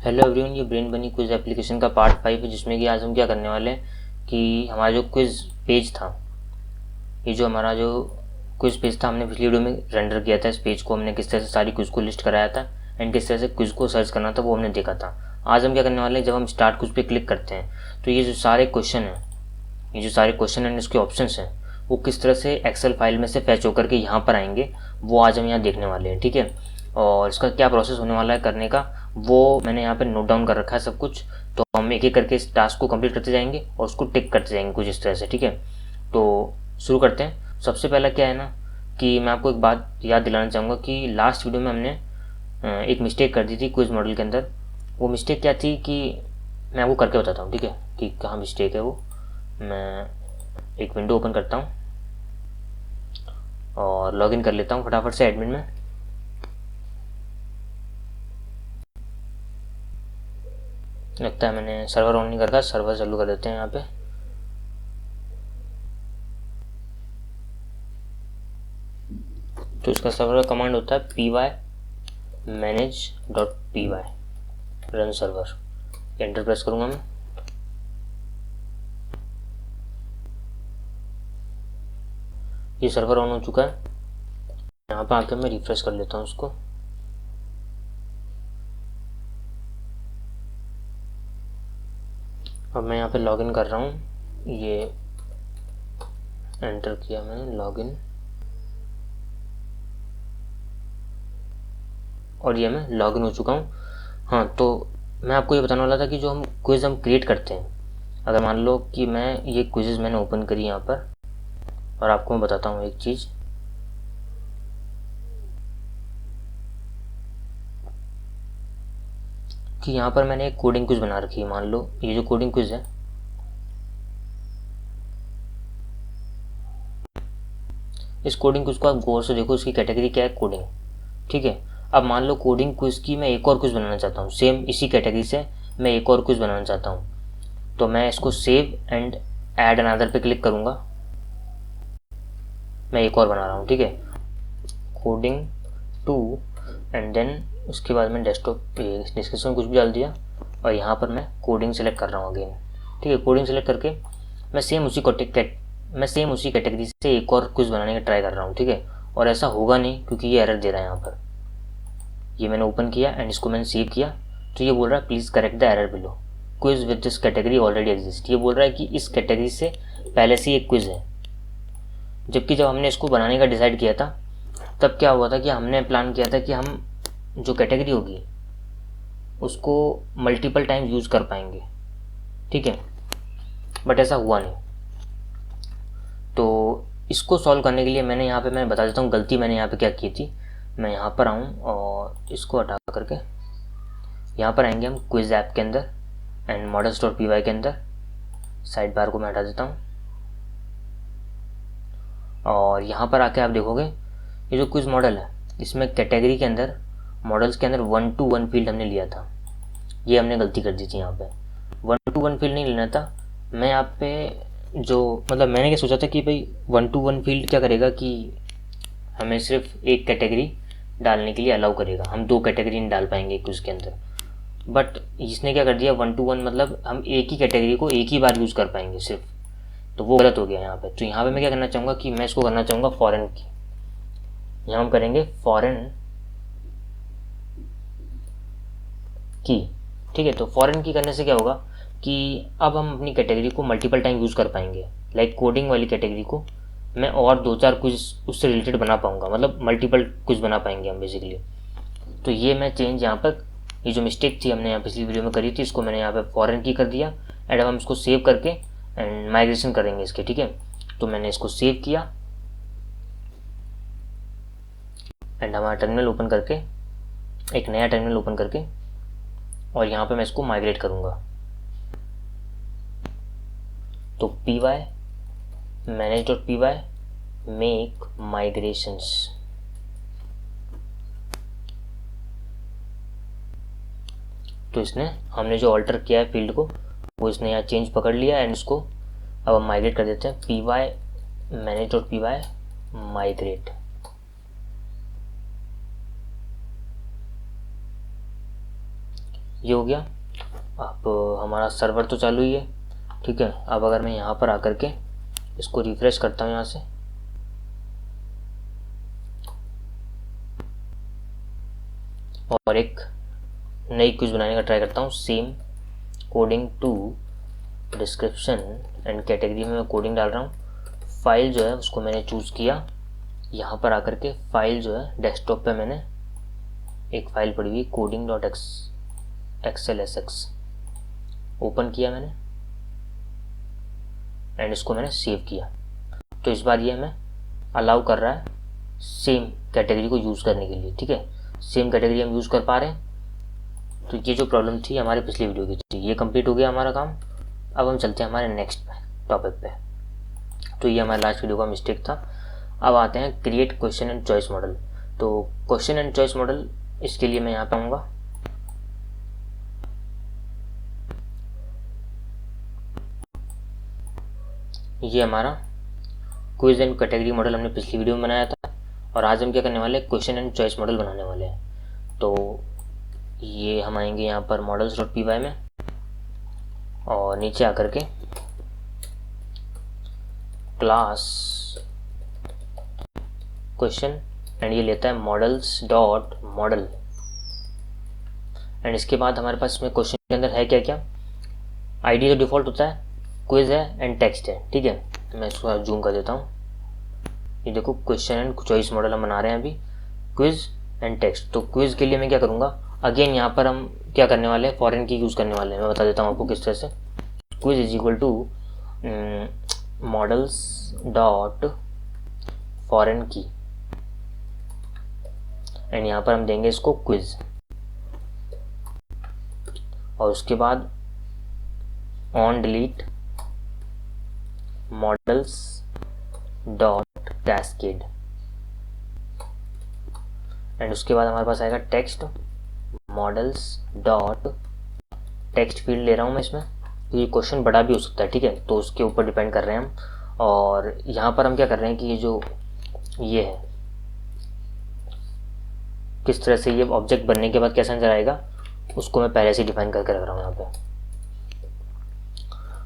Hello everyone, ये brain बनी quiz application का पार्ट 5 है, जिसमें कि आज हम क्या करने वाले हैं कि हमारा जो क्विज पेज था, ये जो हमारा जो क्विज पेज था, हमने पिछली वीडियो में रेंडर किया था। इस पेज को हमने किस तरह से सारी क्विज को लिस्ट कराया था एंड किस तरह से क्विज को सर्च करना था, वो हमने देखा था। आज हम क्या करने वाले हैं, जब हम स्टार्ट क्विज पे क्लिक करते हैं तो ये जो सारे क्वेश्चन हैं, ये जो सारे क्वेश्चन एंड इसके ऑप्शंस हैं, वो किस तरह से एक्सेल फाइल में से फैच होकर के यहाँ पर आएंगे, वो आज हम यहाँ देखने वाले हैं। ठीक है, और इसका क्या प्रोसेस होने वाला है करने का, वो मैंने यहाँ पे नोट डाउन कर रखा है सब कुछ। तो हम एक एक करके इस टास्क को कंप्लीट करते जाएंगे और उसको टिक करते जाएंगे कुछ इस तरह से। ठीक है, तो शुरू करते हैं। सबसे पहला क्या है ना, कि मैं आपको एक बात याद दिलाना चाहूँगा कि लास्ट वीडियो में हमने एक मिस्टेक कर दी थी क्विज मॉडल के अंदर। वो मिस्टेक क्या थी कि मैं आपको करके बताता हूँ, ठीक है, कि कहाँ मिस्टेक है वो। मैं एक विंडो ओपन करता हूँ और लॉगिन कर लेता हूँ फटाफट से एडमिन में। लगता है मैंने सर्वर ऑन नहीं कर रखा, सर्वर चालू कर देते हैं यहाँ पे। तो इसका सर्वर का कमांड होता है py-manage.py run server. Enter press करूँगा मैं। ये सर्वर ऑन हो चुका है। यहाँ पे आके मैं रिफ्रेश कर लेता हूँ उसको। अब मैं यहाँ पे लॉगिन कर रहा हूँ। ये एंटर किया मैंने, लॉगिन, और ये मैं लॉगिन हो चुका हूँ। हाँ, तो मैं आपको ये बताने वाला था कि जो हम क्विज़ हम क्रिएट करते हैं, अगर मान लो कि मैं ये क्विज़ मैंने ओपन करी यहाँ पर, और आपको मैं बताता हूँ एक चीज़ कि यहाँ पर मैंने एक कोडिंग क्विज़ बना रखी है। मान लो ये जो कोडिंग क्विज़ है, इस कोडिंग क्विज़ को आप गौर से देखो, इसकी कैटेगरी क्या है, कोडिंग। ठीक है, अब मान लो कोडिंग क्विज़ की मैं एक और क्विज़ बनाना चाहता हूँ, सेम इसी कैटेगरी से मैं एक और क्विज़ बनाना चाहता हूँ। तो मैं इसको सेव एंड ऐड अनदर पे क्लिक करूँगा। मैं एक और बना रहा हूँ, ठीक है, कोडिंग 2, एंड देन उसके बाद मैं डेस्कटॉप डिस्क्रिप्शन कुछ भी डाल दिया, और यहाँ पर मैं कोडिंग सेलेक्ट कर रहा हूँ अगेन। ठीक है, कोडिंग सेलेक्ट करके मैं सेम उसी कैटेगरी से एक और क्विज़ बनाने का ट्राई कर रहा हूँ। ठीक है, और ऐसा होगा नहीं क्योंकि ये एरर दे रहा है यहाँ पर। ये मैंने ओपन किया एंड इसको मैंने सेव किया, तो ये बोल रहा है please correct the error below, quiz with this category already exist. ये बोल रहा है कि इस कैटेगरी से पहले से एक क्विज़ है। जबकि जब हमने इसको बनाने का डिसाइड किया था, तब क्या हुआ था कि हमने प्लान किया था कि हम जो कैटेगरी होगी उसको मल्टीपल टाइम यूज़ कर पाएंगे। ठीक है, बट ऐसा हुआ नहीं। तो इसको सॉल्व करने के लिए मैं बता देता हूँ गलती मैंने यहाँ पे क्या की थी। मैं यहाँ पर आऊँ और इसको हटा करके यहाँ पर आएंगे हम क्विज़ ऐप के अंदर एंड models.py के अंदर। साइड बार को मैं हटा देता हूँ और यहाँ पर आके आप देखोगे ये जो क्विज़ मॉडल है, इसमें कैटेगरी के अंदर, मॉडल्स के अंदर 1 to 1 फील्ड हमने लिया था। ये हमने गलती कर दी थी। यहाँ पे 1 to 1 फील्ड नहीं लेना था। मैं यहाँ पे जो मतलब मैंने क्या सोचा था कि भाई 1 to 1 फील्ड क्या करेगा कि हमें सिर्फ एक कैटेगरी डालने के लिए अलाउ करेगा, हम दो कैटेगरी नहीं डाल पाएंगे क्विज़ के अंदर। बट इसने क्या कर दिया, 1 to 1 मतलब हम एक ही कैटेगरी को एक ही बार यूज़ कर पाएंगे सिर्फ, तो वो गलत हो गया यहाँ पे। तो यहाँ पे मैं क्या करना चाहूँगा कि मैं इसको करना चाहूँगा फॉरेन की। यहाँ हम करेंगे फॉरेन की। ठीक है, तो फॉरेन की करने से क्या होगा कि अब हम अपनी कैटेगरी को मल्टीपल टाइम यूज़ कर पाएंगे। लाइक कोडिंग वाली कैटेगरी को मैं और 2-4 क्विज उससे रिलेटेड बना पाऊँगा, मतलब मल्टीपल क्विज बना पाएंगे हम बेसिकली। तो ये मैं चेंज यहाँ पर, ये जो मिस्टेक थी हमने यहाँ पिछली वीडियो में करी थी, इसको मैंने यहाँ पे फॉरेन की कर दिया एंड अब हम इसको सेव करके एंड माइग्रेशन करेंगे इसके। ठीक है, तो मैंने इसको सेव किया एंड हमारा टर्मिनल ओपन करके, एक नया टर्मिनल ओपन करके, और यहाँ पे मैं इसको माइग्रेट करूँगा। तो py-manage.py मेक माइग्रेशंस। तो इसने हमने जो ऑल्टर किया है फील्ड को, वो इसने यहाँ चेंज पकड़ लिया एंड इसको अब हम माइग्रेट कर देते हैं। py-manage.py migrate. ये हो गया। अब हमारा सर्वर तो चालू ही है, ठीक है। अब अगर मैं यहाँ पर आकर के इसको रिफ्रेश करता हूँ यहाँ से, और एक नई क्विज बनाने का ट्राई करता हूँ। Same coding to description and category में मैं कोडिंग डाल रहा हूँ। फाइल जो है उसको मैंने चूज़ किया, यहाँ पर आकर के फाइल जो है डेस्कटॉप पे मैंने एक फ़ाइल पड़ी हुई coding.xlsx ओपन किया मैंने, एंड इसको मैंने सेव किया। तो इस बार ये हमें अलाउ कर रहा है सेम कैटेगरी को यूज़ करने के लिए, ठीक है। सेम कैटेगरी हम यूज़ कर पा रहे हैं। तो ये जो प्रॉब्लम थी हमारे पिछली वीडियो की थी, ये कंप्लीट हो गया हमारा काम। अब हम चलते हैं हमारे नेक्स्ट टॉपिक पे। तो ये हमारा लास्ट वीडियो का मिस्टेक था। अब आते हैं create question and choice model. तो क्वेश्चन एंड चॉइस मॉडल, इसके लिए मैं यहाँ पे आऊँगा, ये हमारा क्विज एंड कैटेगरी मॉडल हमने पिछली वीडियो में बनाया था, और आज हम क्या करने वाले हैं, क्वेश्चन एंड चॉइस मॉडल बनाने वाले हैं। तो ये हम आएंगे यहाँ पर models.py में, और नीचे आकर के क्लास क्वेश्चन, एंड ये लेता है models.model, एंड इसके बाद हमारे पास इसमें क्वेश्चन के अंदर है क्या क्या। आईडी तो डिफ़ॉल्ट होता है, क्विज है एंड टेक्स्ट है, ठीक है। मैं इसको जूम कर देता हूँ। ये देखो क्वेश्चन एंड चॉइस मॉडल हम बना रहे हैं अभी, क्विज एंड टेक्स्ट। तो क्विज के लिए मैं क्या करूँगा, अगेन यहाँ पर हम क्या करने वाले हैं, फॉरेन की यूज़ करने वाले हैं। मैं बता देता हूँ आपको किस तरह से। Quiz is equal to models.foreign की, एंड यहाँ पर हम देंगे इसको क्विज, और उसके बाद ऑन डिलीट models.cascade, एंड उसके बाद हमारे पास आएगा टेक्स्ट models.text फील्ड ले रहा हूँ मैं इसमें, ये क्वेश्चन बड़ा भी हो सकता है, ठीक है। तो उसके ऊपर डिपेंड कर रहे हैं हम। और यहाँ पर हम क्या कर रहे हैं कि ये जो ये है, किस तरह से ये ऑब्जेक्ट बनने के बाद कैसा नजर आएगा, उसको मैं पहले से डिफाइन करके रख रहा हूँ यहाँ पे।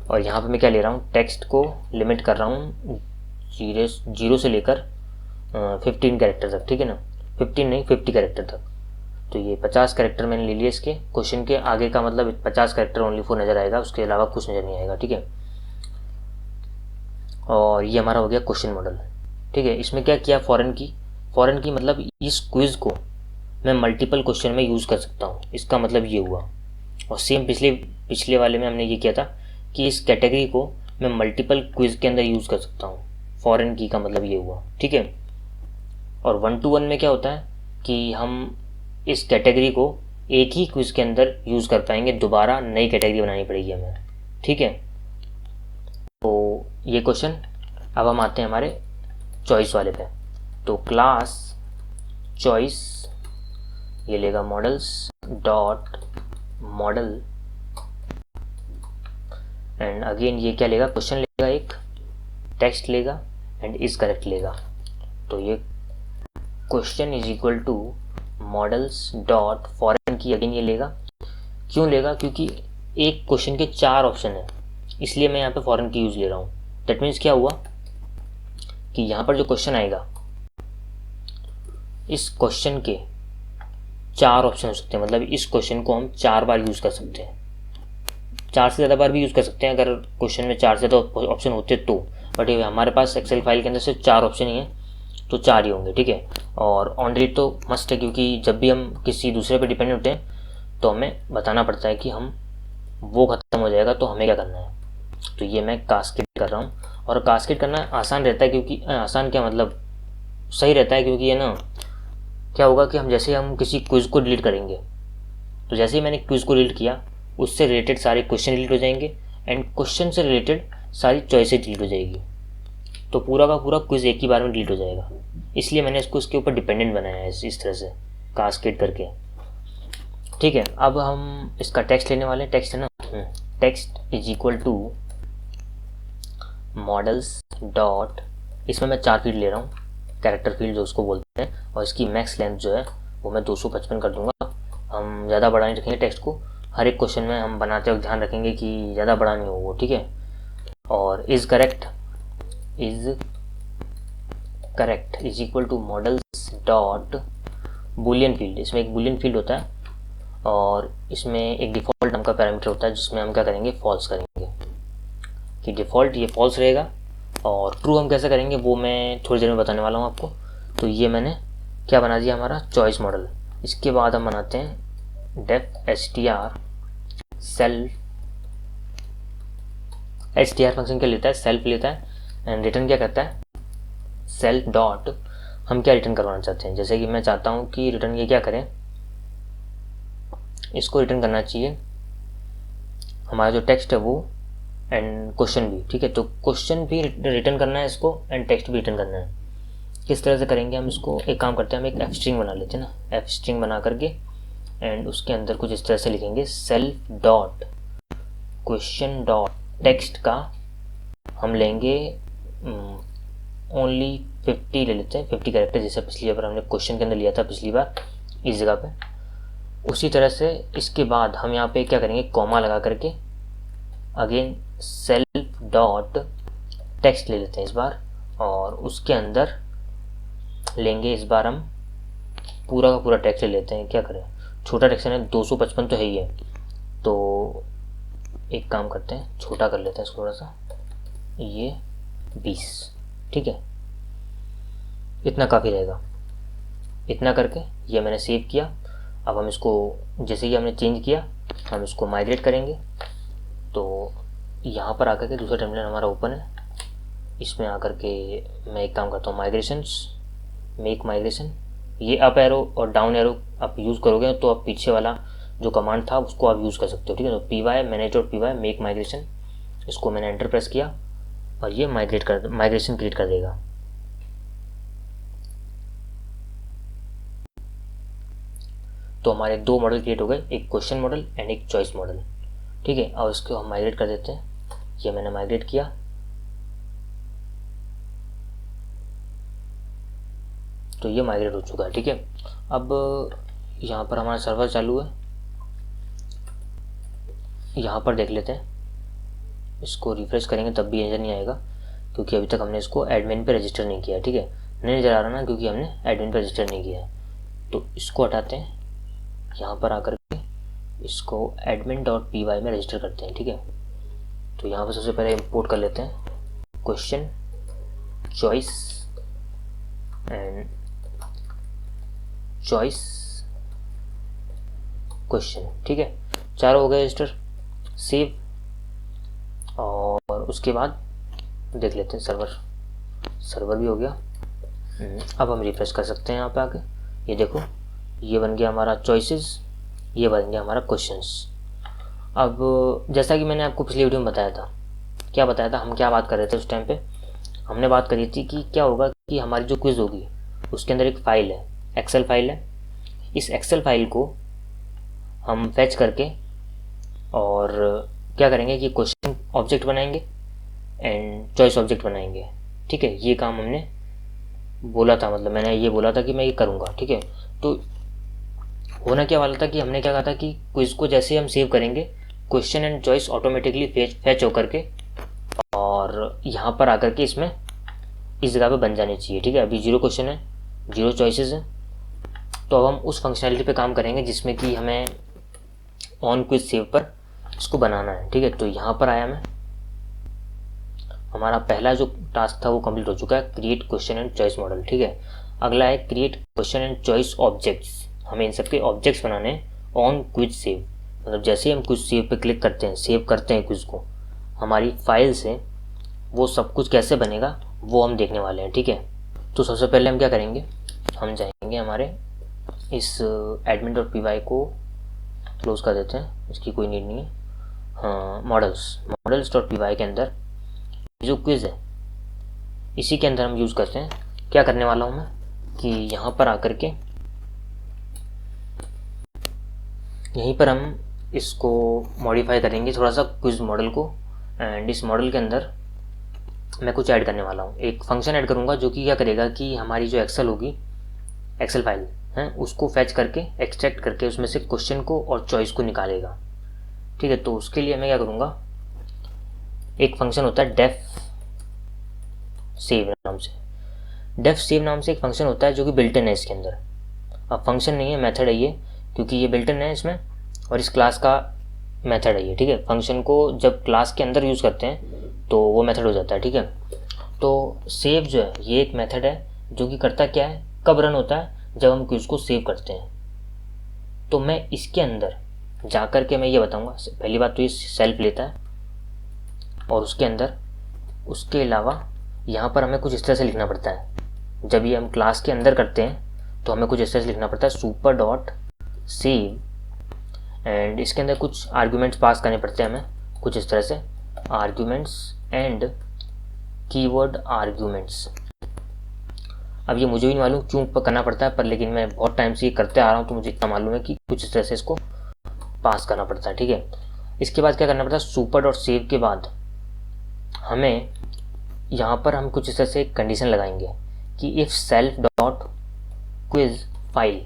और यहाँ पे मैं क्या ले रहा हूँ, टेक्स्ट को लिमिट कर रहा हूँ 0 से लेकर 15 कैरेक्टर तक, ठीक है ना। 15 नहीं, 50 कैरेक्टर तक। तो ये 50 कैरेक्टर मैंने ले लिए इसके क्वेश्चन के आगे का, मतलब 50 कैरेक्टर ओनली फॉर नज़र आएगा, उसके अलावा कुछ नज़र नहीं आएगा, ठीक है। और ये हमारा हो गया क्वेश्चन मॉडल, ठीक है। इसमें क्या किया, फॉरेन की मतलब इस क्विज को मैं मल्टीपल क्वेश्चन में यूज़ कर सकता हूँ, इसका मतलब ये हुआ। और सेम पिछले वाले में हमने ये किया था कि इस कैटेगरी को मैं मल्टीपल क्विज के अंदर यूज़ कर सकता हूँ, फॉरेन की का मतलब ये हुआ, ठीक है। और 1 to 1 में क्या होता है कि हम इस कैटेगरी को एक ही क्विज के अंदर यूज़ कर पाएंगे, दोबारा नई कैटेगरी बनानी पड़ेगी हमें, ठीक है। तो ये क्वेश्चन। अब हम आते हैं हमारे चॉइस वाले पे। तो क्लास चॉइस ये लेगा models.model, एंड अगेन ये क्या लेगा, क्वेश्चन लेगा, एक टेक्स्ट लेगा एंड इज करेक्ट लेगा। तो ये question is equal to models.foreign की, अगेन ये लेगा। क्यों लेगा, क्योंकि एक क्वेश्चन के 4 ऑप्शन है, इसलिए मैं यहाँ पे फॉरेन की यूज़ ले रहा हूँ। दैट मीन्स क्या हुआ कि यहाँ पर जो क्वेश्चन आएगा, इस क्वेश्चन के 4 ऑप्शन हो सकते हैं, मतलब इस क्वेश्चन को हम 4 बार यूज़ कर सकते हैं, 4 से ज़्यादा बार भी यूज़ कर सकते हैं अगर क्वेश्चन में 4 से ज़्यादा ऑप्शन होते तो। बट हमारे पास एक्सेल फाइल के अंदर सिर्फ 4 ऑप्शन ही हैं, तो 4 ही होंगे, ठीक है। और ऑन डिलीट तो मस्ट है, क्योंकि जब भी हम किसी दूसरे पे डिपेंड होते हैं तो हमें बताना पड़ता है कि हम वो ख़त्म हो जाएगा तो हमें क्या करना है। तो ये मैं कास्केड कर रहा हूँ, और कास्केड करना आसान रहता है, क्योंकि आसान क्या मतलब सही रहता है, क्योंकि ये ना क्या होगा कि हम जैसे हम किसी क्विज़ को डिलीट करेंगे, तो जैसे ही मैंने क्विज़ को डिलीट किया, उससे रिलेटेड सारे क्वेश्चन डिलीट हो जाएंगे, एंड क्वेश्चन से रिलेटेड सारी चॉइसेस डिलीट हो जाएगी। तो पूरा का पूरा क्विज़ एक ही बार में डिलीट हो जाएगा, इसलिए मैंने इसको इसके ऊपर डिपेंडेंट बनाया है इस तरह से कास्केड करके, ठीक है। अब हम इसका टेक्स्ट लेने वाले हैं, टेक्स्ट है ना, text is equal to models. इसमें मैं 4 फील्ड ले रहा हूँ, कैरेक्टर फील्ड जो उसको बोलते हैं, और इसकी मैक्स लेंथ जो है वो मैं 255 कर दूंगा। हम ज़्यादा बड़ा नहीं रखेंगे टेक्स्ट को, हर एक क्वेश्चन में हम बनाते वक्त ध्यान रखेंगे कि ज़्यादा बड़ा नहीं हो वो, ठीक है। और is correct is equal to models dot boolean field. इसमें एक बूलियन फील्ड होता है और इसमें एक डिफ़ॉल्ट नाम का पैरामीटर होता है जिसमें हम क्या करेंगे, फॉल्स करेंगे कि डिफ़ॉल्ट ये फॉल्स रहेगा। और ट्रू हम कैसे करेंगे वो मैं थोड़ी देर में बताने वाला हूँ आपको। तो ये मैंने क्या बना दिया, हमारा चॉइस मॉडल। इसके बाद हम बनाते हैं def str self. str function क्या लेता है, सेल्फ लेता है एंड रिटर्न क्या करता है, सेल्फ डॉट हम क्या रिटर्न करवाना चाहते हैं। जैसे कि मैं चाहता हूँ कि रिटर्न ये क्या करें, इसको रिटर्न करना चाहिए हमारा जो टेक्स्ट है वो एंड क्वेश्चन भी, ठीक है। तो क्वेश्चन भी रिटर्न करना है इसको एंड टेक्स्ट भी रिटर्न करना है। किस तरह से करेंगे हम इसको, एक काम करते हैं, हम एक एफ स्ट्रिंग बना लेते हैं ना, एफ स्ट्रिंग बना करके एंड उसके अंदर कुछ इस तरह से लिखेंगे, self dot question dot text का हम लेंगे ओनली 50 ले लेते हैं, 50 कैरेक्टर, जैसे पिछली बार हमने क्वेश्चन के अंदर लिया था पिछली बार इस जगह पे। उसी तरह से इसके बाद हम यहाँ पे क्या करेंगे, कॉमा लगा करके अगेन सेल्फ डॉट टेक्स्ट ले लेते हैं इस बार, और उसके अंदर लेंगे इस बार हम पूरा का पूरा टेक्स्ट ले लेते हैं। क्या करें, छोटा टेक्स्ट है 255 तो है ही है, तो एक काम करते हैं छोटा कर लेते हैं इसको थोड़ा सा, ये 20, ठीक है, इतना काफ़ी रहेगा। इतना करके ये मैंने सेव किया। अब हम इसको जैसे ही हमने चेंज किया हम इसको माइग्रेट करेंगे। तो यहाँ पर आकर के दूसरा टर्मिनल हमारा ओपन है, इसमें आकर के मैं एक काम करता हूँ, माइग्रेशंस, मेक माइग्रेशन। ये अप एरो और डाउन एरो आप यूज़ करोगे तो आप पीछे वाला जो कमांड था उसको आप यूज़ कर सकते हो, ठीक है। तो पी वाई मैनेज और पी वाई मेक माइग्रेशन, इसको मैंने एंटर प्रेस किया और ये माइग्रेशन क्रिएट कर देगा। तो हमारे दो मॉडल क्रिएट हो गए, एक क्वेश्चन मॉडल एंड एक चॉइस मॉडल, ठीक है। और इसको हम माइग्रेट कर देते हैं, ये मैंने माइग्रेट किया। तो ये माइग्रेट हो चुका है, ठीक है। अब यहाँ पर हमारा सर्वर चालू है, यहाँ पर देख लेते हैं, इसको रिफ्रेश करेंगे तब भी नजर नहीं आएगा क्योंकि अभी तक हमने इसको एडमिन पे रजिस्टर नहीं किया, ठीक है। नहीं नजर आ रहा ना क्योंकि हमने एडमिन पे रजिस्टर नहीं किया है। तो इसको हटाते हैं, यहाँ पर आकर के इसको admin.py में रजिस्टर करते हैं, ठीक है। तो यहाँ पर सबसे पहले इंपोर्ट कर लेते हैं question, choice and choice question, ठीक है। चारों हो गए रजिस्टर, सेव। और उसके बाद देख लेते हैं सर्वर भी हो गया। अब हम रिफ्रेश कर सकते हैं यहाँ पे आके, ये देखो ये बन गया हमारा चॉइसेस, ये बन गया हमारा क्वेश्चंस। अब जैसा कि मैंने आपको पिछली वीडियो में बताया था, क्या बताया था, हम क्या बात कर रहे थे उस टाइम पे, हमने बात करी थी कि क्या होगा कि हमारी जो क्विज़ होगी उसके अंदर एक फ़ाइल है, एक्सेल फाइल है। इस एक्सेल फाइल को हम फैच करके और क्या करेंगे कि क्वेश्चन ऑब्जेक्ट बनाएंगे एंड चॉइस ऑब्जेक्ट बनाएंगे, ठीक है। ये काम हमने बोला था, मतलब मैंने ये बोला था कि मैं ये करूँगा, ठीक है। तो होना क्या वाला था कि हमने क्या कहा था कि क्विज को जैसे हम सेव करेंगे question and choice automatically fetch होकर के और यहाँ पर आकर के इसमें इस जगह पे बन जानी चाहिए, ठीक है। अभी 0 क्वेश्चन है, 0 चॉइसेस है। तो अब हम उस फंक्शनैलिटी पे काम करेंगे जिसमें कि हमें ऑन क्विज सेव पर इसको बनाना है, ठीक है। तो यहाँ पर आया मैं, हमारा पहला जो टास्क था वो कंप्लीट हो चुका है, create question and choice model, ठीक है। अगला है create question and choice objects, हमें इन सबके ऑब्जेक्ट्स बनाने हैं ऑन क्विज सेव। मतलब जैसे ही हम क्विज सेव पे क्लिक करते हैं, सेव करते हैं क्विज को हमारी फाइल से, वो सब कुछ कैसे बनेगा वो हम देखने वाले हैं, ठीक है। तो सबसे पहले हम क्या करेंगे, हम जाएंगे हमारे इस admin.py को क्लोज कर देते हैं, इसकी कोई नीड नहीं है। हाँ, मॉडल्स.py के अंदर जो क्विज़ है इसी के अंदर हम यूज़ करते हैं। क्या करने वाला हूँ मैं कि यहाँ पर आकर के यहीं पर हम इसको मॉडिफाई करेंगे थोड़ा सा क्विज मॉडल को, एंड इस मॉडल के अंदर मैं कुछ ऐड करने वाला हूँ। एक फंक्शन ऐड करूँगा जो कि क्या करेगा कि हमारी जो एक्सेल होगी, एक्सेल फाइल है, उसको फैच करके एक्सट्रैक्ट करके उसमें से क्वेश्चन को और चॉइस को निकालेगा, ठीक है। तो उसके लिए मैं क्या करूँगा, एक फंक्शन होता है डेफ सेव नाम से, डेफ सेव नाम से एक फंक्शन होता है जो कि बिल्ट इन है इसके अंदर। अब फंक्शन नहीं है, मेथड है ये, क्योंकि ये बिल्ट इन है इसमें और इस क्लास का मेथड है ये, ठीक है। फंक्शन को जब क्लास के अंदर यूज़ करते हैं तो वो मेथड हो जाता है, ठीक है। तो सेव जो है ये एक मेथड है जो कि करता क्या है, कब रन होता है, जब हम क्यूज को सेव करते हैं। तो मैं इसके अंदर जा कर के मैं ये बताऊंगा, पहली बात तो ये सेल्फ लेता है और उसके अंदर उसके अलावा यहाँ पर हमें कुछ इस तरह से लिखना पड़ता है। जब ये हम क्लास के अंदर करते हैं तो हमें कुछ इस तरह से लिखना पड़ता है, सुपर डॉट सेव, एंड इसके अंदर कुछ आर्ग्यूमेंट्स पास करने पड़ते हैं हमें कुछ इस तरह से, आर्ग्यूमेंट्स एंड कीवर्ड आर्ग्यूमेंट्स। अब ये मुझे भी नहीं मालूम क्यों करना पड़ता है, पर लेकिन मैं बहुत टाइम से ये करते आ रहा हूँ तो मुझे इतना मालूम है कि कुछ इस तरह से इसको पास करना पड़ता है, ठीक है। इसके बाद क्या करना पड़ता है, सुपर डॉट सेव के बाद हमें यहाँ पर हम कुछ इस तरह से एक कंडीशन लगाएंगे कि if self dot quiz file,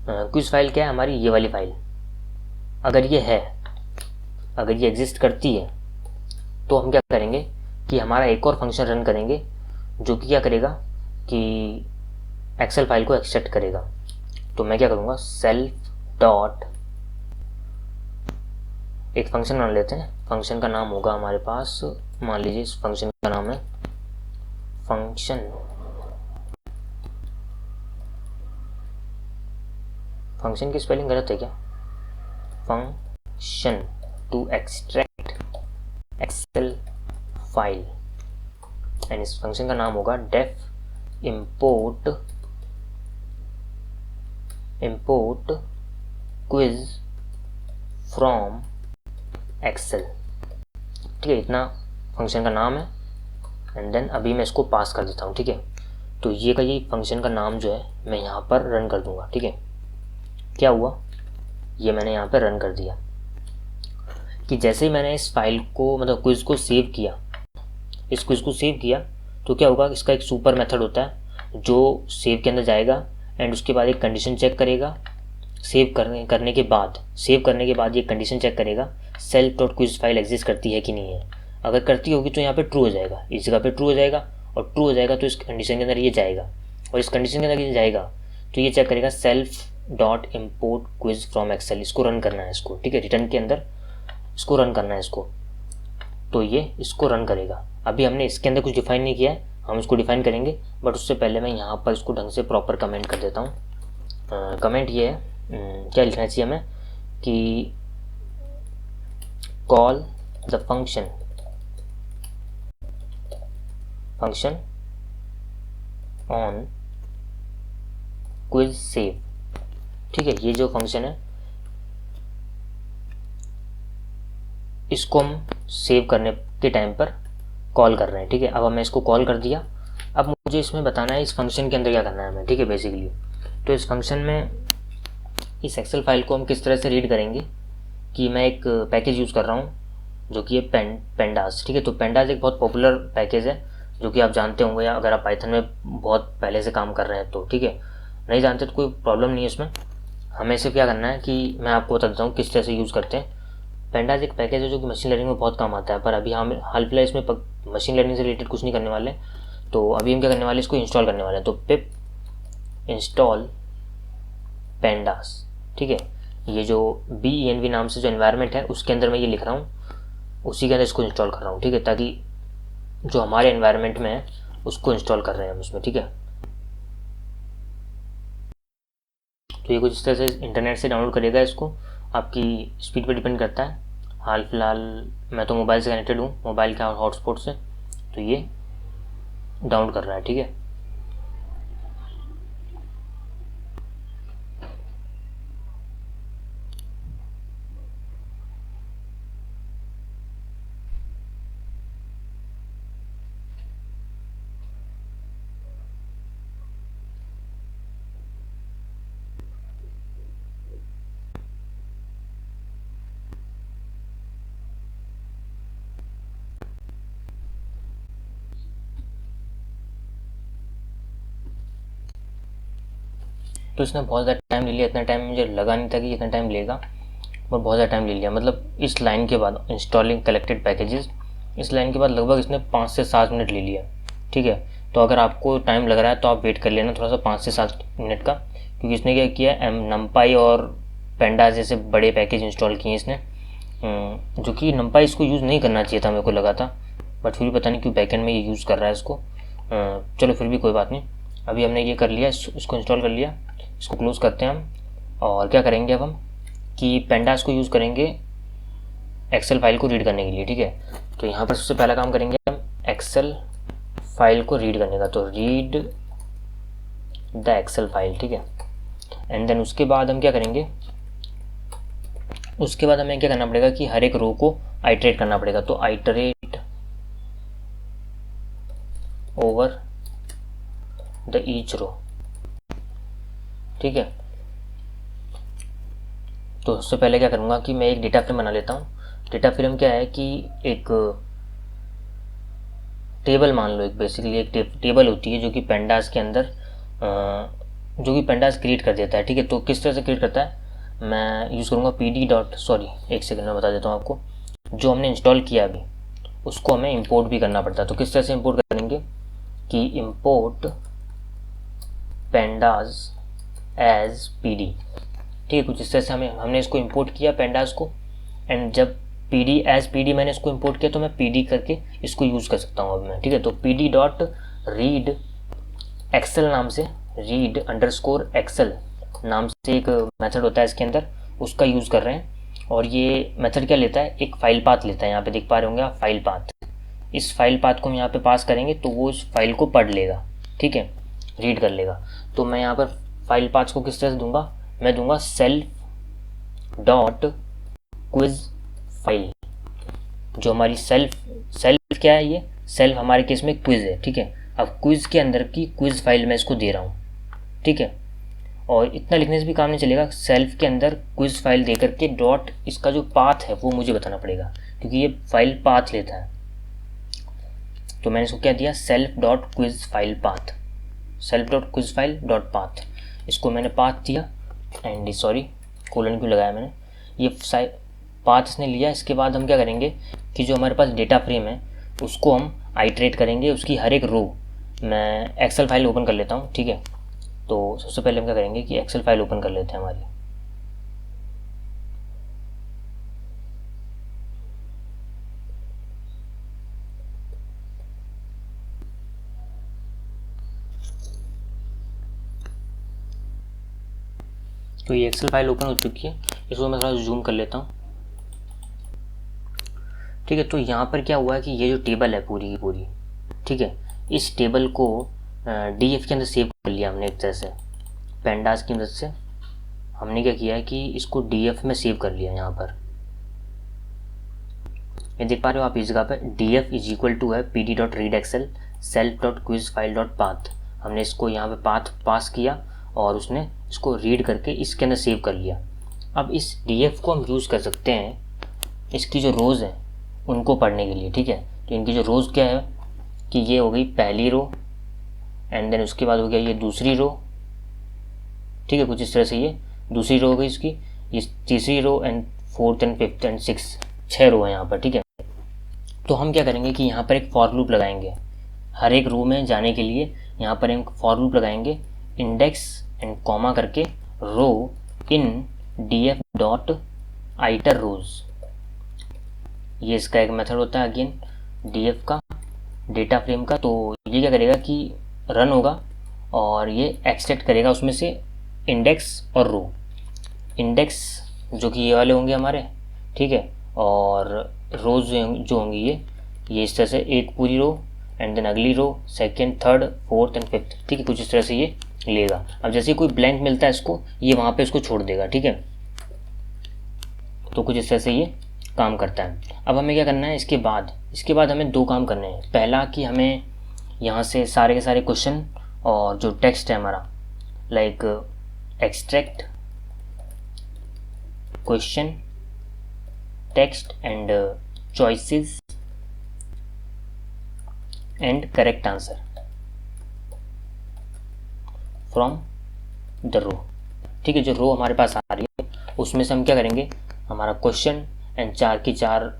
quiz file क्या है, हमारी ये वाली फाइल, अगर ये है, अगर ये एग्जिस्ट करती है तो हम क्या करेंगे कि हमारा एक और फंक्शन रन करेंगे जो कि क्या करेगा कि एक्सेल फाइल को एक्सट्रैक्ट करेगा। तो मैं क्या करूँगा, सेल्फ डॉट, एक फंक्शन बना लेते हैं, फंक्शन का नाम होगा हमारे पास, मान लीजिए इस फंक्शन का नाम है फंक्शन, फंक्शन की स्पेलिंग गलत है क्या, function to extract Excel file, and इस फंक्शन का नाम होगा def import quiz from Excel, ठीक है। इतना फंक्शन का नाम है, एंड देन अभी मैं इसको पास कर देता हूँ, ठीक है। तो ये का ये फंक्शन का नाम जो है मैं यहाँ पर रन कर दूंगा, ठीक है। क्या हुआ, ये मैंने यहाँ पर रन कर दिया कि जैसे ही मैंने इस फाइल को मतलब क्विज को सेव किया, इस क्विज को सेव किया तो क्या होगा, इसका एक सुपर मेथड होता है जो सेव के अंदर जाएगा एंड उसके बाद एक कंडीशन चेक करेगा, सेव करने के बाद ये कंडीशन चेक करेगा self dot quiz file exist करती है कि नहीं है। अगर करती होगी तो यहाँ पे ट्रू हो जाएगा, इस जगह पे ट्रू हो जाएगा, और ट्रू हो जाएगा तो इस कंडीशन के अंदर ये जाएगा, और इस कंडीशन के अंदर ये जाएगा तो ये चेक करेगा self dot import quiz from Excel, इसको रन करना है इसको, ठीक है। रिटर्न के अंदर इसको रन करना है इसको, तो ये इसको रन करेगा। अभी हमने इसके अंदर कुछ डिफाइन नहीं किया है, हम इसको डिफाइन करेंगे, बट उससे पहले मैं यहाँ पर इसको ढंग से प्रॉपर कमेंट कर देता हूँ। कमेंट ये है, क्या लिखना चाहिए हमें कि call the function on quiz save, ठीक है। ये जो फंक्शन है इसको हम सेव करने के टाइम पर कॉल कर रहे हैं, ठीक है। अब मैं इसको कॉल कर दिया, अब मुझे इसमें बताना है इस फंक्शन के अंदर क्या करना है हमें, ठीक है। बेसिकली तो इस फंक्शन में इस एक्सेल फाइल को हम किस तरह से रीड करेंगे कि मैं एक पैकेज यूज़ कर रहा हूँ जो कि है पेंडास, ठीक है। तो पेंडास एक बहुत पॉपुलर पैकेज है जो कि आप जानते होंगे, या अगर आप पाइथन में बहुत पहले से काम कर रहे हैं तो, ठीक है। नहीं जानते तो कोई प्रॉब्लम नहीं है उसमें, हमें सिर्फ क्या करना है कि मैं आपको बता देता हूँ किस तरह से यूज़ करते हैं। पेंडास एक पैकेज है जो कि मशीन लर्निंग में बहुत काम आता है, पर अभी हम हाल फिलहाल इसमें मशीन लर्निंग से रिलेटेड कुछ नहीं करने वाले, तो अभी हम क्या करने वाले, इसको इंस्टॉल करने वाले हैं। तो पिप इंस्टॉल पेंडास, ठीक है। ये जो BENV नाम से जो एनवायरनमेंट है उसके अंदर मैं ये लिख रहा हूँ, उसी के अंदर इसको इंस्टॉल कर रहा हूँ, ठीक है, ताकि जो हमारे एनवायरनमेंट में है उसको इंस्टॉल कर रहे हैं हम उसमें, ठीक है। तो ये कुछ इस तरह से इंटरनेट से डाउनलोड करेगा, इसको आपकी स्पीड पर डिपेंड करता है। हाल फिलहाल मैं तो मोबाइल से कनेक्टेड हूँ, मोबाइल के हॉटस्पॉट से, तो ये डाउनलोड कर रहा है, ठीक है। तो इसने बहुत ज़्यादा टाइम ले लिया, इतना टाइम मुझे लगा नहीं था कि इतना टाइम लेगा, और बहुत ज़्यादा टाइम ले लिया। मतलब इस लाइन के बाद इंस्टॉलिंग कलेक्टेड पैकेजेस, इस लाइन के बाद लगभग इसने 5 से 7 मिनट ले लिया। ठीक है, तो अगर आपको टाइम लग रहा है तो आप वेट कर लेना थोड़ा सा 5 से 7 मिनट का, क्योंकि इसने क्या किया है, numpy और pandas जैसे बड़े पैकेज इंस्टॉल किए इसने, जो कि numpy इसको यूज़ नहीं करना चाहिए था, मेरे को लगा था, बट फिर भी पता नहीं क्यों बैकएंड में ये यूज़ कर रहा है इसको। चलो फिर भी कोई बात नहीं, अभी हमने ये कर लिया, इसको इंस्टॉल कर लिया, इसको क्लोज़ करते हैं हम। और क्या करेंगे अब हम कि pandas को यूज़ करेंगे एक्सेल फाइल को रीड करने के लिए। ठीक है, तो यहाँ पर सबसे पहला काम करेंगे हम एक्सेल फाइल को रीड करने का, तो रीड द एक्सेल फाइल। ठीक है, एंड देन उसके बाद हम क्या करेंगे, उसके बाद हमें क्या करना पड़ेगा कि हर एक रो को आइटरेट करना पड़ेगा। तो iterate over the each row. ठीक है, तो सबसे पहले क्या करूँगा कि मैं एक डेटा फ्रेम बना लेता हूँ। डेटा फ्रेम क्या है कि एक टेबल मान लो, एक बेसिकली एक टेबल होती है जो कि pandas के अंदर जो कि pandas क्रिएट कर देता है। ठीक है, तो किस तरह से क्रिएट करता है, मैं यूज़ करूँगा एक सेकंड में बता देता हूँ आपको। जो हमने इंस्टॉल किया अभी उसको हमें इंपोर्ट भी करना पड़ता है। तो किस तरह से इंपोर्ट करेंगे कि इंपोर्ट pandas एज pd। ठीक है, कुछ इस तरह से हमने इसको इंपोर्ट किया pandas को, एंड जब pd एज pd मैंने इसको इंपोर्ट किया तो मैं pd करके इसको यूज़ कर सकता हूँ अब मैं। ठीक है, तो pd डॉट रीड एक्सेल नाम से, रीड अंडरस्कोर एक्सेल नाम से एक मेथड होता है इसके अंदर, उसका यूज़ कर रहे हैं। और ये मेथड क्या लेता है, एक फाइल पाथ लेता है, यहाँ पे देख पा रहे होंगे आप फाइल पाथ। इस फाइल पाथ को हम यहाँ पे पास करेंगे तो वो इस फाइल को पढ़ लेगा। ठीक है, रीड कर लेगा। तो मैं यहाँ पर फाइल पाथ को किस तरह से दूंगा, मैं दूंगा सेल्फ डॉट क्विज फाइल। जो हमारी सेल्फ क्या है, ये सेल्फ हमारे केस में क्विज है। ठीक है, अब क्विज के अंदर की क्विज फाइल मैं इसको दे रहा हूँ। ठीक है, और इतना लिखने से भी काम नहीं चलेगा, सेल्फ के अंदर क्विज फाइल दे करके डॉट इसका जो पाथ है वो मुझे बताना पड़ेगा, क्योंकि ये फाइल पाथ लेता है। तो मैंने इसको क्या दिया, self dot quiz file path, self dot quiz file dot path, इसको मैंने पाथ दिया। एंड सॉरी कोलन क्यों लगाया मैंने, ये पाथ इसने लिया। इसके बाद हम क्या करेंगे कि जो हमारे पास डेटा फ्रेम है उसको हम आइटरेट करेंगे, उसकी हर एक रो। मैं एक्सेल फाइल ओपन कर लेता हूँ। ठीक है, तो सबसे पहले हम क्या करेंगे कि एक्सेल फाइल ओपन कर लेते हैं हमारी। तो ये एक्सेल फाइल ओपन हो चुकी है, इसको मैं थोड़ा जूम कर लेता हूँ। ठीक है, तो यहाँ पर क्या हुआ है कि ये जो टेबल है पूरी की पूरी, ठीक है, इस टेबल को डीएफ के अंदर सेव कर लिया हमने एक तरह से, pandas की मदद से हमने क्या किया है कि इसको डीएफ में सेव कर लिया। यहाँ पर ये देख पा रहे हो आप, इस जगह पर df इज इक्वल टू है pd dot read Excel self dot quiz file dot path. हमने इसको यहाँ पे पाथ पास किया और उसने इसको रीड करके इसके अंदर सेव कर लिया। अब इस df को हम यूज़ कर सकते हैं इसकी जो रोज़ हैं उनको पढ़ने के लिए। ठीक है, तो इनकी जो रोज़ क्या है कि ये हो गई पहली रो, एंड देन उसके बाद हो गया ये दूसरी रो। ठीक है, कुछ इस तरह से ये दूसरी रो हो गई इसकी, ये तीसरी row, and fourth and fifth and six, 6 row है यहाँ पर। ठीक है, तो हम क्या करेंगे कि यहाँ पर एक फॉर लूप लगाएंगे, हर एक रो में जाने के लिए यहाँ पर एक फॉर लूप लगाएंगे, इंडेक्स एंड कॉमा करके रो इन df डॉट आइटर रोज। ये इसका एक मेथड होता है अगेन df का, डेटा फ्रेम का। तो ये क्या करेगा कि रन होगा और ये एक्सट्रैक्ट करेगा उसमें से इंडेक्स और रो। इंडेक्स जो कि ये वाले होंगे हमारे, ठीक है, और रोज जो होंगी ये इस तरह से एक पूरी रो, एंड देन अगली row, second, third, fourth and fifth. ठीक है, कुछ इस तरह से ये लेगा। अब जैसे कोई ब्लैंक मिलता है इसको, ये वहाँ पे इसको छोड़ देगा। ठीक है, तो कुछ इस तरह से ये काम करता है। अब हमें क्या करना है इसके बाद हमें 2 काम करने हैं। पहला कि हमें यहाँ से सारे के सारे क्वेश्चन और जो टेक्स्ट है हमारा, like extract question text and choices and correct answer from the row. ठीक है, जो रो हमारे पास आ रही है उसमें से हम क्या करेंगे, हमारा क्वेश्चन एंड 4 की 4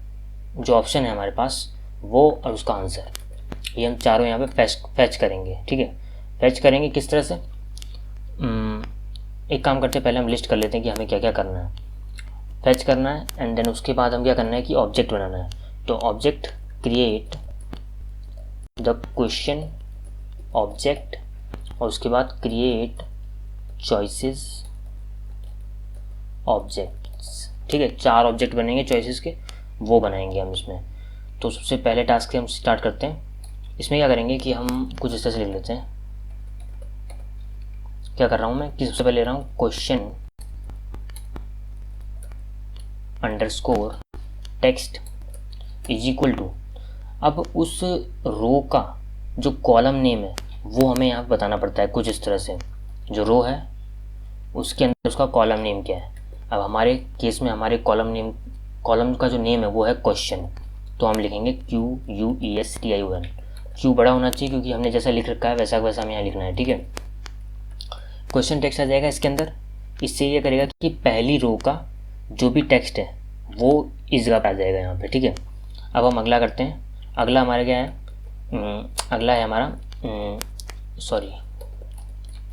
जो ऑप्शन है हमारे पास वो और उसका आंसर, ये हम चारों यहाँ पे फैच करेंगे। ठीक है, फैच करेंगे किस तरह से, एक काम करते हैं, पहले हम लिस्ट कर लेते हैं कि हमें क्या क्या करना है। फैच करना है एंड देन उसके बाद हम क्या करना है कि ऑब्जेक्ट बनाना है। तो object create the question object और उसके बाद क्रिएट चॉइसेस ऑब्जेक्ट्स। ठीक है, 4 ऑब्जेक्ट बनेंगे चॉइसेस के, वो बनाएंगे हम इसमें। तो सबसे पहले टास्क से हम स्टार्ट करते हैं। इसमें क्या करेंगे कि हम कुछ इस तरह से लिख लेते हैं। क्या कर रहा हूँ मैं कि सबसे पहले ले रहा हूँ question underscore text is equal to, अब उस रो का जो कॉलम नेम है वो हमें यहाँ बताना पड़ता है कुछ इस तरह से। जो रो है उसके अंदर उसका कॉलम नेम क्या है। अब हमारे केस में हमारे कॉलम का जो नेम है वो है क्वेश्चन, तो हम लिखेंगे QUESTION। क्यू बड़ा होना चाहिए क्योंकि हमने जैसा लिख रखा है वैसा वैसा हमें यहाँ लिखना है। ठीक है, क्वेश्चन टेक्स्ट आ जाएगा इसके अंदर। इससे ये करेगा कि पहली रो का जो भी टेक्स्ट है वो इस जगह पर आ जाएगा यहाँ पे। ठीक है, अब हम अगला करते हैं। अगला हमारा क्या है, अगला है हमारा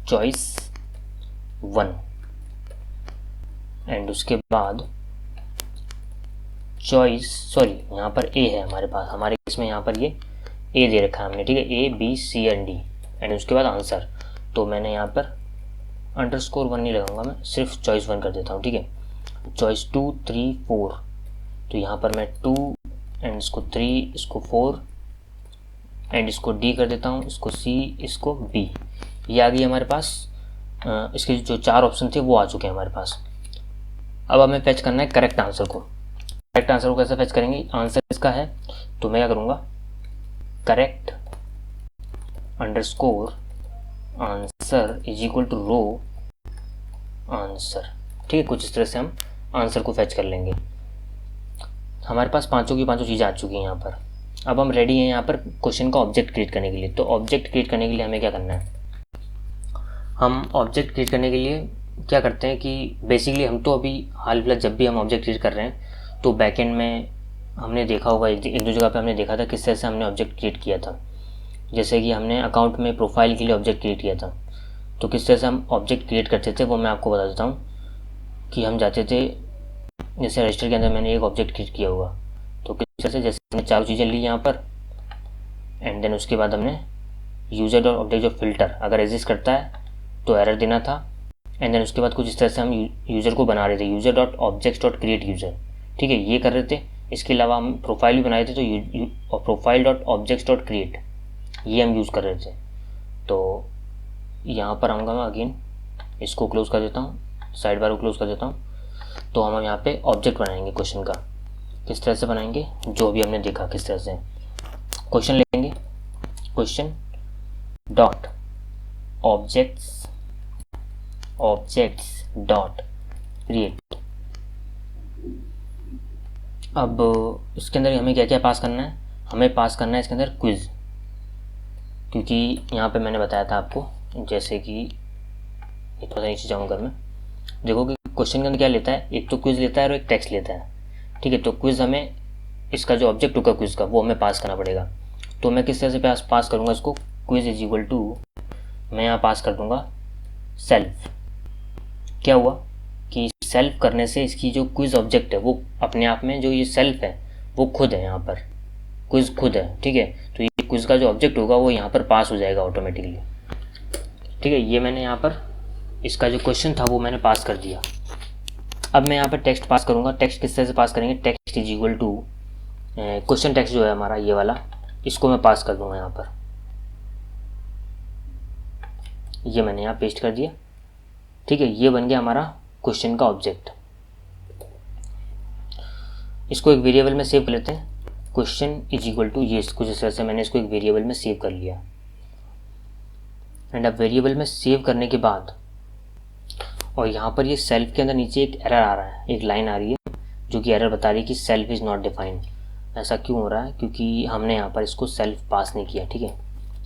चॉइस 1 एंड उसके बाद यहाँ पर ए है हमारे पास, हमारे इसमें यहाँ पर ये ए दे रखा है हमने। ठीक है, ABCD एंड उसके बाद आंसर। तो मैंने यहाँ पर अंडरस्कोर 1 नहीं लगाऊंगा, मैं सिर्फ चॉइस 1 कर देता हूँ। ठीक है, चॉइस 2 3 4, तो यहाँ पर मैं 2 एंड इसको 3 इसको 4 एंड इसको D कर देता हूँ, इसको C इसको B। ये आ गई हमारे पास। इसके जो 4 ऑप्शन थे वो आ चुके हैं हमारे पास। अब हमें फैच करना है करेक्ट आंसर को। करेक्ट आंसर को कैसे फैच करेंगे, आंसर इसका है तो मैं क्या करूँगा, correct underscore answer is equal to row answer. ठीक है, कुछ इस तरह से हम आंसर को फैच कर लेंगे। हमारे पास पांचों की पांचों चीज़ें आ चुकी हैं यहाँ पर। अब हम रेडी हैं यहाँ पर क्वेश्चन का ऑब्जेक्ट क्रिएट करने के लिए। तो ऑब्जेक्ट क्रिएट करने के लिए हमें क्या करना है, हम ऑब्जेक्ट क्रिएट करने के लिए क्या करते हैं कि बेसिकली हम तो अभी हाल फिलहाल जब भी हम ऑब्जेक्ट क्रिएट कर रहे हैं तो बैकएंड में हमने देखा होगा, एक दो जगह पे हमने देखा था किस तरह से हमने ऑब्जेक्ट क्रिएट किया था। जैसे कि हमने अकाउंट में प्रोफाइल के लिए ऑब्जेक्ट क्रिएट किया था, तो किस तरह से हम ऑब्जेक्ट क्रिएट करते थे वो मैं आपको बता देता हूँ। कि हम जाते थे, जैसे रजिस्टर के अंदर मैंने एक ऑब्जेक्ट क्रिएट किया होगा, तो किस तरह से जैसे हमने 4 चीज़ें ली यहाँ पर एंड देन उसके बाद हमने यूजर डॉट ऑब्जेक्ट जो फिल्टर अगर एग्जिस्ट करता है तो एरर देना था एंड देन उसके बाद कुछ इस तरह से हम यूज़र को बना रहे थे, user dot object dot create user. ठीक है, ये कर रहे थे। इसके अलावा हम प्रोफाइल भी बनाए थे, तो profile dot object dot create ये हम यूज़ कर रहे थे। तो यहाँ पर आऊँगा मैं, अगेन इसको क्लोज कर देता हूँ, साइड बार को क्लोज कर देता हूँ। तो हम यहाँ पे ऑब्जेक्ट बनाएंगे क्वेश्चन का। किस तरह से बनाएंगे, जो भी हमने देखा किस तरह से। क्वेश्चन लेंगे, question dot objects dot create. अब इसके अंदर हमें क्या क्या पास करना है, हमें पास करना है इसके अंदर क्विज़, क्योंकि यहाँ पे मैंने बताया था आपको, जैसे कि थोड़ा सा नीचे जाऊँगा मैं, देखो कि क्वेश्चन के अंदर क्या लेता है, एक तो क्विज़ लेता है और एक टेक्स्ट लेता है। ठीक है, तो क्विज़ हमें इसका जो ऑब्जेक्ट होगा क्विज़ का वो हमें पास करना पड़ेगा। तो मैं किस तरह से पास करूँगा इसको, क्विज़ इज इक्वल टू, मैं यहाँ पास कर दूँगा सेल्फ। क्या हुआ कि सेल्फ करने से इसकी जो क्विज़ ऑब्जेक्ट है वो अपने आप में, जो ये सेल्फ है वो खुद है, यहाँ पर क्विज़ खुद है। ठीक है, तो ये क्विज़ का जो ऑब्जेक्ट होगा वो यहाँ पर पास हो जाएगा ऑटोमेटिकली। ठीक है, ये मैंने यहाँ पर इसका जो क्वेश्चन था वो मैंने पास कर दिया। अब मैं यहाँ पर टेक्स्ट पास करूँगा। टेक्स्ट किस तरह से पास करेंगे, text is equal to question text जो है हमारा ये वाला, इसको मैं पास कर दूँगा यहाँ पर। ये मैंने यहाँ पेस्ट कर दिया। ठीक है, ये बन गया हमारा क्वेश्चन का ऑब्जेक्ट। इसको एक वेरिएबल में सेव कर लेते हैं, क्वेश्चन इज इक्वल टू, ये कुछ इस तरह से मैंने इसको एक वेरिएबल में सेव कर लिया। एंड अब वेरिएबल में सेव करने के बाद, और यहाँ पर ये सेल्फ के अंदर नीचे एक एरर आ रहा है, एक लाइन आ रही है जो कि एरर बता रही है कि सेल्फ इज़ नॉट डिफाइंड। ऐसा क्यों हो रहा है, क्योंकि हमने यहाँ पर इसको सेल्फ पास नहीं किया। ठीक है,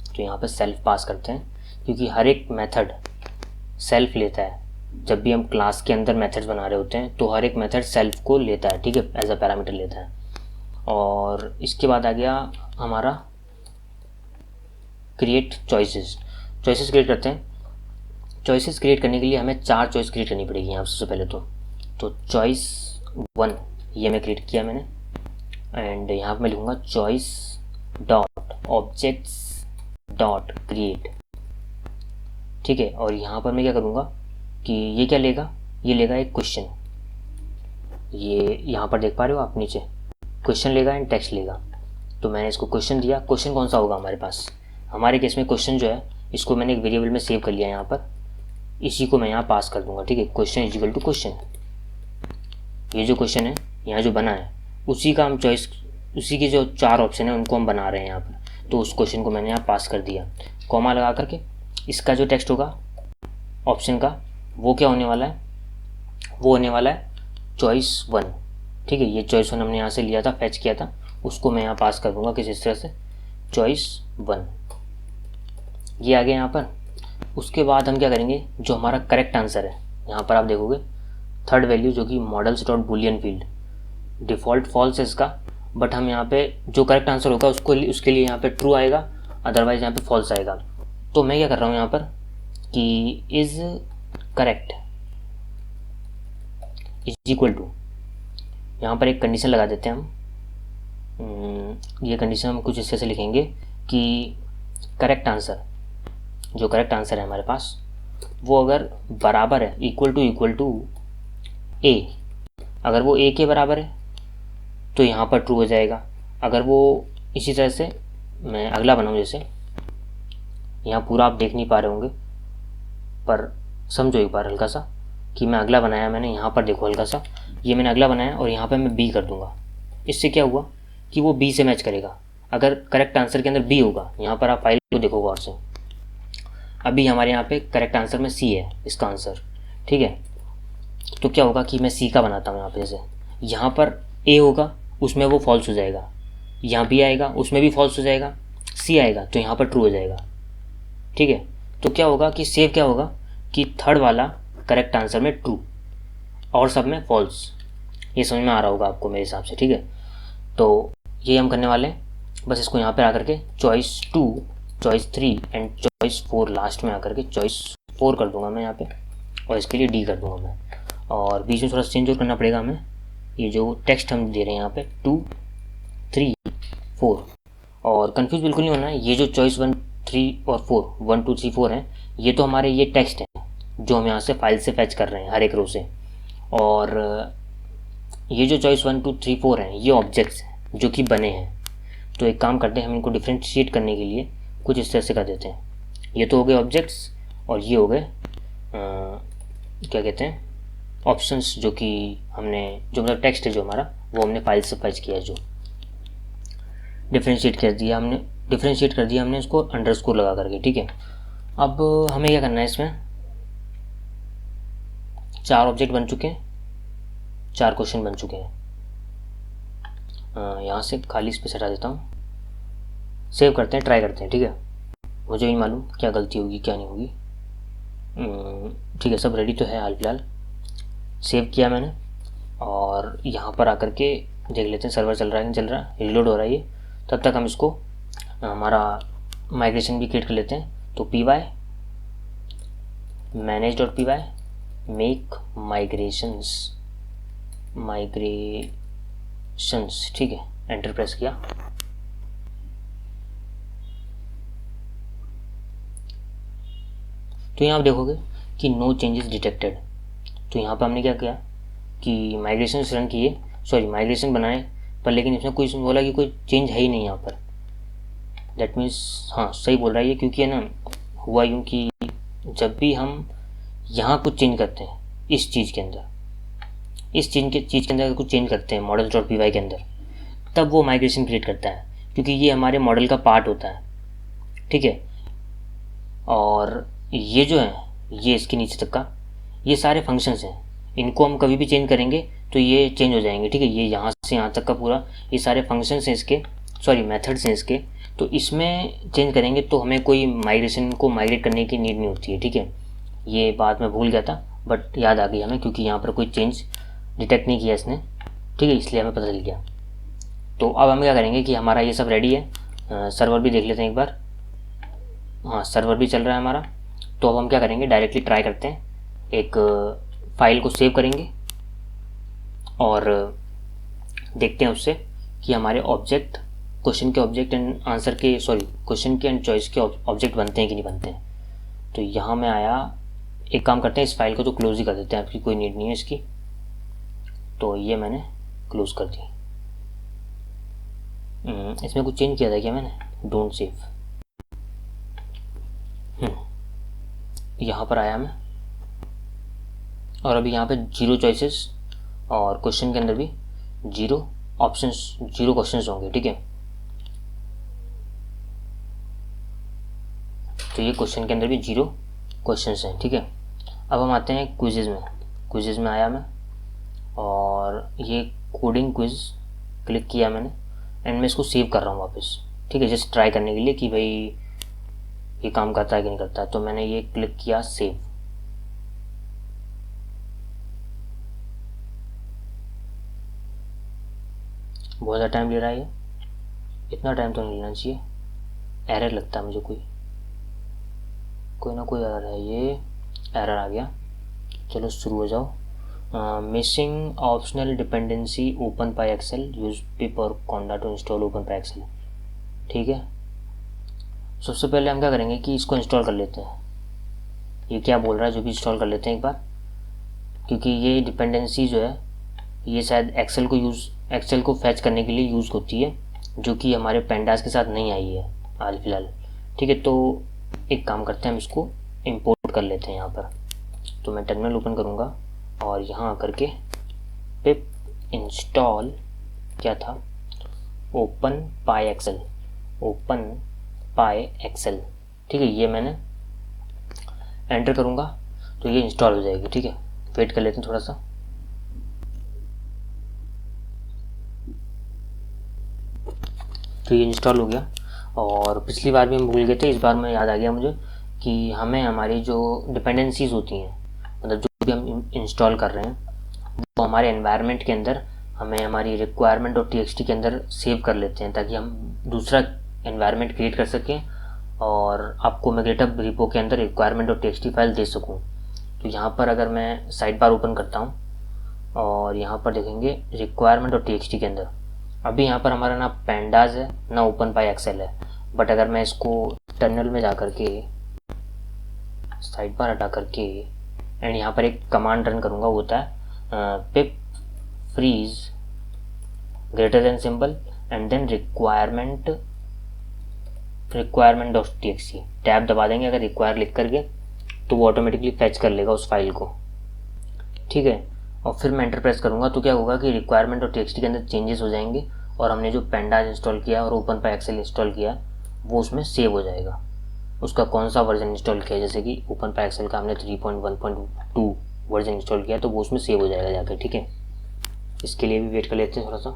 तो यहाँ पर सेल्फ पास करते हैं, क्योंकि हर एक मेथड सेल्फ लेता है जब भी हम क्लास के अंदर मेथड्स बना रहे होते हैं तो हर एक मेथड सेल्फ को लेता है, ठीक है, एज अ पैरामीटर लेता है। और इसके बाद आ गया हमारा क्रिएट चॉइसेस। चॉइसेस क्रिएट करते हैं। चॉइसेस क्रिएट करने के लिए हमें 4 चॉइस क्रिएट करनी पड़ेगी यहाँ सबसे पहले तो चॉइस 1 ये मैं क्रिएट किया मैंने, एंड यहाँ पर मैं लिखूँगा choice dot objects dot create, ठीक है। और यहाँ पर मैं क्या करूँगा कि ये क्या लेगा, ये लेगा एक क्वेश्चन, ये यहाँ पर देख पा रहे हो आप नीचे क्वेश्चन लेगा एंड टेक्स्ट लेगा। तो मैंने इसको क्वेश्चन दिया। क्वेश्चन कौन सा होगा हमारे पास, हमारे केस में क्वेश्चन जो है इसको मैंने एक वेरिएबल में सेव कर लिया यहाँ पर, इसी को मैं यहाँ पास कर दूंगा, ठीक है। Question is equal to question, ये जो क्वेश्चन है यहाँ जो बना है उसी का हम चॉइस, उसी के जो 4 ऑप्शन है उनको हम बना रहे हैं यहाँ पर। तो उस क्वेश्चन को मैंने यहाँ पास कर दिया कॉमा लगा करके। इसका जो टेक्स्ट होगा ऑप्शन का वो क्या होने वाला है, वो होने वाला है चॉइस 1, ठीक है। ये चॉइस 1 हमने यहाँ से लिया था, फैच किया था, उसको मैं यहाँ पास कर दूंगा किस इस तरह से, चॉइस 1, ये आ गया यहाँ पर। उसके बाद हम क्या करेंगे, जो हमारा करेक्ट आंसर है यहाँ पर आप देखोगे थर्ड वैल्यू जो कि models dot boolean field, default false है इसका, बट हम यहाँ पे जो करेक्ट आंसर होगा उसके लिए यहाँ पे ट्रू आएगा, अदरवाइज यहाँ पे फॉल्स आएगा। तो मैं क्या कर रहा हूँ यहाँ पर कि is correct is equal to, यहाँ पर एक कंडीशन लगा देते हैं हम। ये कंडीशन हम कुछ इस तरह से लिखेंगे कि करेक्ट आंसर, जो करेक्ट आंसर है हमारे पास वो अगर बराबर है इक्वल टू ए, अगर वो ए के बराबर है तो यहाँ पर ट्रू हो जाएगा। अगर वो इसी तरह से मैं अगला बनाऊँ, जैसे यहाँ पूरा आप देख नहीं पा रहे होंगे पर समझो एक बार हल्का सा कि मैं अगला बनाया मैंने, यहाँ पर देखो हल्का सा, ये मैंने अगला बनाया और यहाँ पर मैं बी कर दूँगा। इससे क्या हुआ कि वो बी से मैच करेगा अगर करेक्ट आंसर के अंदर बी होगा। यहाँ पर आप फाइल को देखो गौर से, अभी हमारे यहाँ पे करेक्ट आंसर में सी है इसका आंसर, ठीक है। तो क्या होगा कि मैं सी का बनाता हूँ यहाँ पे, जैसे यहाँ पर ए होगा उसमें वो फॉल्स हो जाएगा, यहाँ बी आएगा उसमें भी फॉल्स हो जाएगा, सी आएगा तो यहाँ पर ट्रू हो जाएगा, ठीक है। तो क्या होगा कि सेव क्या होगा कि थर्ड वाला करेक्ट आंसर में ट्रू और सब में फॉल्स। ये समझ में आ रहा होगा आपको मेरे हिसाब से, ठीक है। तो ये हम करने वाले हैं, बस इसको यहाँ पर आकर के choice 2, choice 3 and choice 4 last में आकर के चॉइस 4 कर दूंगा मैं यहाँ पे, और इसके लिए डी कर दूंगा मैं। और बीच में थोड़ा चेंज और करना पड़ेगा हमें, ये जो टेक्स्ट हम दे रहे हैं यहाँ पे 2, 3, 4, और कंफ्यूज बिल्कुल नहीं होना है। ये जो चॉइस 1, 3 और 4, 1, 2, 3, 4 हैं, ये तो हमारे ये टेक्स्ट हैं जो हम यहाँ से फाइल से फैच कर रहे हैं हर एक रो से, और ये जो चॉइस 1, 2, 3, 4 हैं ये ऑब्जेक्ट्स हैं जो कि बने हैं। तो एक काम करते हैं, हम इनको डिफ्रेंशिएट करने के लिए कुछ इस तरह से कर देते हैं। ये तो हो गए ऑब्जेक्ट्स और ये हो गए क्या कहते हैं ऑप्शंस, जो कि हमने जो मतलब टेक्स्ट है जो हमारा वो हमने फाइल से फैच किया है, जो डिफ्रेंशिएट कर दिया हमने इसको अंडरस्कोर लगा करके, ठीक है। अब हमें क्या करना है, इसमें 4 ऑब्जेक्ट बन चुके हैं, 4 क्वेश्चन बन चुके हैं। यहाँ से खाली स्पेस हटा देता हूँ, सेव करते हैं, ट्राई करते हैं, ठीक है। मुझे नहीं मालूम क्या गलती होगी क्या नहीं होगी, ठीक है। सब रेडी तो है हाल फिलहाल, सेव किया मैंने, और यहाँ पर आकर के देख लेते हैं सर्वर चल रहा है नहीं चल रहा है, रिलोड हो रहा है ये। तब तक हम इसको हमारा माइग्रेशन भी क्रिएट कर लेते हैं। तो py manage.py मेक माइग्रेशंस, ठीक है, एंटर प्रेस किया। तो यहाँ आप देखोगे कि नो चेंजेस डिटेक्टेड। तो यहाँ पर हमने क्या किया कि माइग्रेशन रन किए, माइग्रेशन बनाए पर, लेकिन इसमें कोई बोला कि कोई चेंज है ही नहीं यहाँ पर। दैट मीन्स हाँ सही बोल रहा है ये, क्योंकि है ना हुआ यूँ कि जब भी हम यहाँ कुछ चेंज करते हैं इस चीज़ के अंदर, कुछ चेंज करते हैं models.py के अंदर, तब वो माइग्रेशन क्रिएट करता है, क्योंकि ये हमारे मॉडल का पार्ट होता है, ठीक है। और ये जो है ये इसके नीचे तक का ये सारे फंक्शंस हैं, इनको हम कभी भी चेंज करेंगे तो ये चेंज हो जाएंगे, ठीक है। ये यहाँ से यहाँ तक का पूरा ये सारे फंक्शंस हैं इसके, मेथड्स हैं इसके। तो इसमें चेंज करेंगे तो हमें कोई माइग्रेशन को माइग्रेट करने की नीड नहीं होती है, ठीक है। ये बात मैं भूल गया था, बट याद आ गई हमें क्योंकि यहाँ पर कोई चेंज डिटेक्ट नहीं किया इसने, ठीक है, इसलिए हमें पता चल गया। तो अब हम क्या करेंगे कि हमारा ये सब रेडी है। सर्वर भी देख लेते हैं एक बार। हाँ, सर्वर भी चल रहा है हमारा। तो अब हम क्या करेंगे, डायरेक्टली ट्राई करते हैं, एक फाइल को सेव करेंगे और देखते हैं उससे कि हमारे ऑब्जेक्ट, क्वेश्चन के ऑब्जेक्ट एंड आंसर के, सॉरी, क्वेश्चन के एंड चॉइस के ऑब्जेक्ट बनते हैं कि नहीं बनते हैं। तो यहाँ मैं आया, एक काम करते हैं, इस फाइल को तो क्लोज ही कर देते हैं, आपकी कोई नीड नहीं है इसकी। तो ये मैंने क्लोज कर दी। इसमें कुछ चेंज किया था क्या मैंने? Don't save. यहाँ पर आया मैं, और अभी यहाँ पे 0 चॉइसेस और क्वेश्चन के अंदर भी 0 ऑप्शंस, 0 क्वेश्चंस होंगे, ठीक है। तो ये क्वेश्चन के अंदर भी 0 क्वेश्चंस हैं, ठीक है। अब हम आते हैं क्विज़ेज़ में। क्विज़ेज़ में आया मैं और ये कोडिंग क्विज़ क्लिक किया मैंने एंड मैं इसको सेव कर रहा हूँ वापस, ठीक है, जस्ट ट्राई करने के लिए कि भाई ये काम करता है कि नहीं करता है। तो मैंने ये क्लिक किया सेव। बहुत ज़्यादा टाइम ले रहा है ये, इतना टाइम तो नहीं लेना चाहिए। एरर लगता है मुझे, कोई ना कोई एरर है, ये एरर आ गया। चलो शुरू हो जाओ। Missing optional dependency openpyxl, use pip और conda to install openpyxl, ठीक है। सबसे पहले हम क्या करेंगे कि इसको इंस्टॉल कर लेते हैं। ये क्या बोल रहा है जो भी इंस्टॉल कर लेते हैं एक बार, क्योंकि ये डिपेंडेंसी जो है ये शायद एक्सेल को फैच करने के लिए यूज़ होती है, जो कि हमारे पेंडास के साथ नहीं आई है हाल फिलहाल, ठीक है। तो एक काम करते हैं, हम इसको इंपोर्ट कर लेते हैं यहाँ पर। तो मैं टर्मिनल ओपन करूँगा और यहाँ आकर के पिप इंस्टॉल क्या था, ओपन पाई एक्सेल, ओपन पाई एक्सेल, ठीक है। ये मैंने एंटर करूँगा तो ये इंस्टॉल हो जाएगी, ठीक है। वेट कर लेते हैं थोड़ा सा। तो ये इंस्टॉल हो गया और पिछली बार भी हम भूल गए थे, इस बार में याद आ गया मुझे कि हमें हमारी जो डिपेंडेंसीज होती हैं, मतलब जो भी हम इंस्टॉल कर रहे हैं वो हमारे एनवायरनमेंट के अंदर हमें हमारी रिक्वायरमेंट और txt के अंदर सेव कर लेते हैं, ताकि हम दूसरा एनवायरनमेंट क्रिएट कर सकें और आपको मैं गिटहब रिपो के अंदर रिक्वायरमेंट और txt फाइल दे सकूं। तो यहाँ पर अगर मैं साइड बार ओपन करता हूँ और यहाँ पर देखेंगे रिक्वायरमेंट और txt के अंदर, अभी यहाँ पर हमारा ना पेंडाज है ना ओपन पाई एक्सेल है। बट अगर मैं इसको टर्मिनल में जा कर के साइड बार हटा करके एंड यहाँ पर एक कमांड रन करूँगा, वो होता है pip freeze greater than symbol and then requirement dot txt, tab दबा देंगे अगर रिक्वायर लिख करके, तो वो ऑटोमेटिकली फैच कर लेगा उस फाइल को, ठीक है। और फिर मैं एंटर प्रेस करूँगा तो क्या होगा कि रिक्वायरमेंट और txt के अंदर चेंजेस हो जाएंगे और हमने जो पेंडाज इंस्टॉल किया और ओपन पाई एक्सेल इंस्टॉल किया वो उसमें सेव हो जाएगा। उसका कौन सा वर्जन इंस्टॉल किया, जैसे कि ओपन पाई एक्सेल का हमने 3.1.2 वर्जन इंस्टॉल किया तो वो उसमें सेव हो जाएगा जाकर, ठीक है। इसके लिए भी वेट कर लेते हैं थोड़ा सा।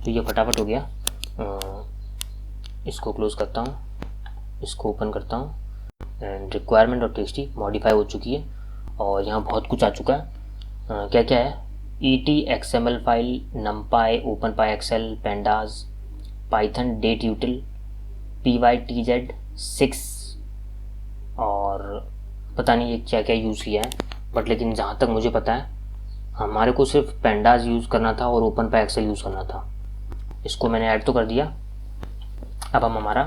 तो ये फटाफट हो गया। इसको क्लोज करता हूँ, इसको ओपन करता हूँ एंड रिक्वायरमेंट और txt मॉडिफाई हो चुकी है और यहाँ बहुत कुछ आ चुका है। क्या क्या है, ET XML file, numpy, openpyxl, pandas, python dateutil, pytz6 और पता नहीं ये क्या क्या यूज़ किया है, बट लेकिन जहाँ तक मुझे पता है हमारे को सिर्फ पेंडाज यूज़ करना था और ओपन पाई एक्सेल यूज़ करना था। इसको मैंने ऐड तो कर दिया। अब हम हमारा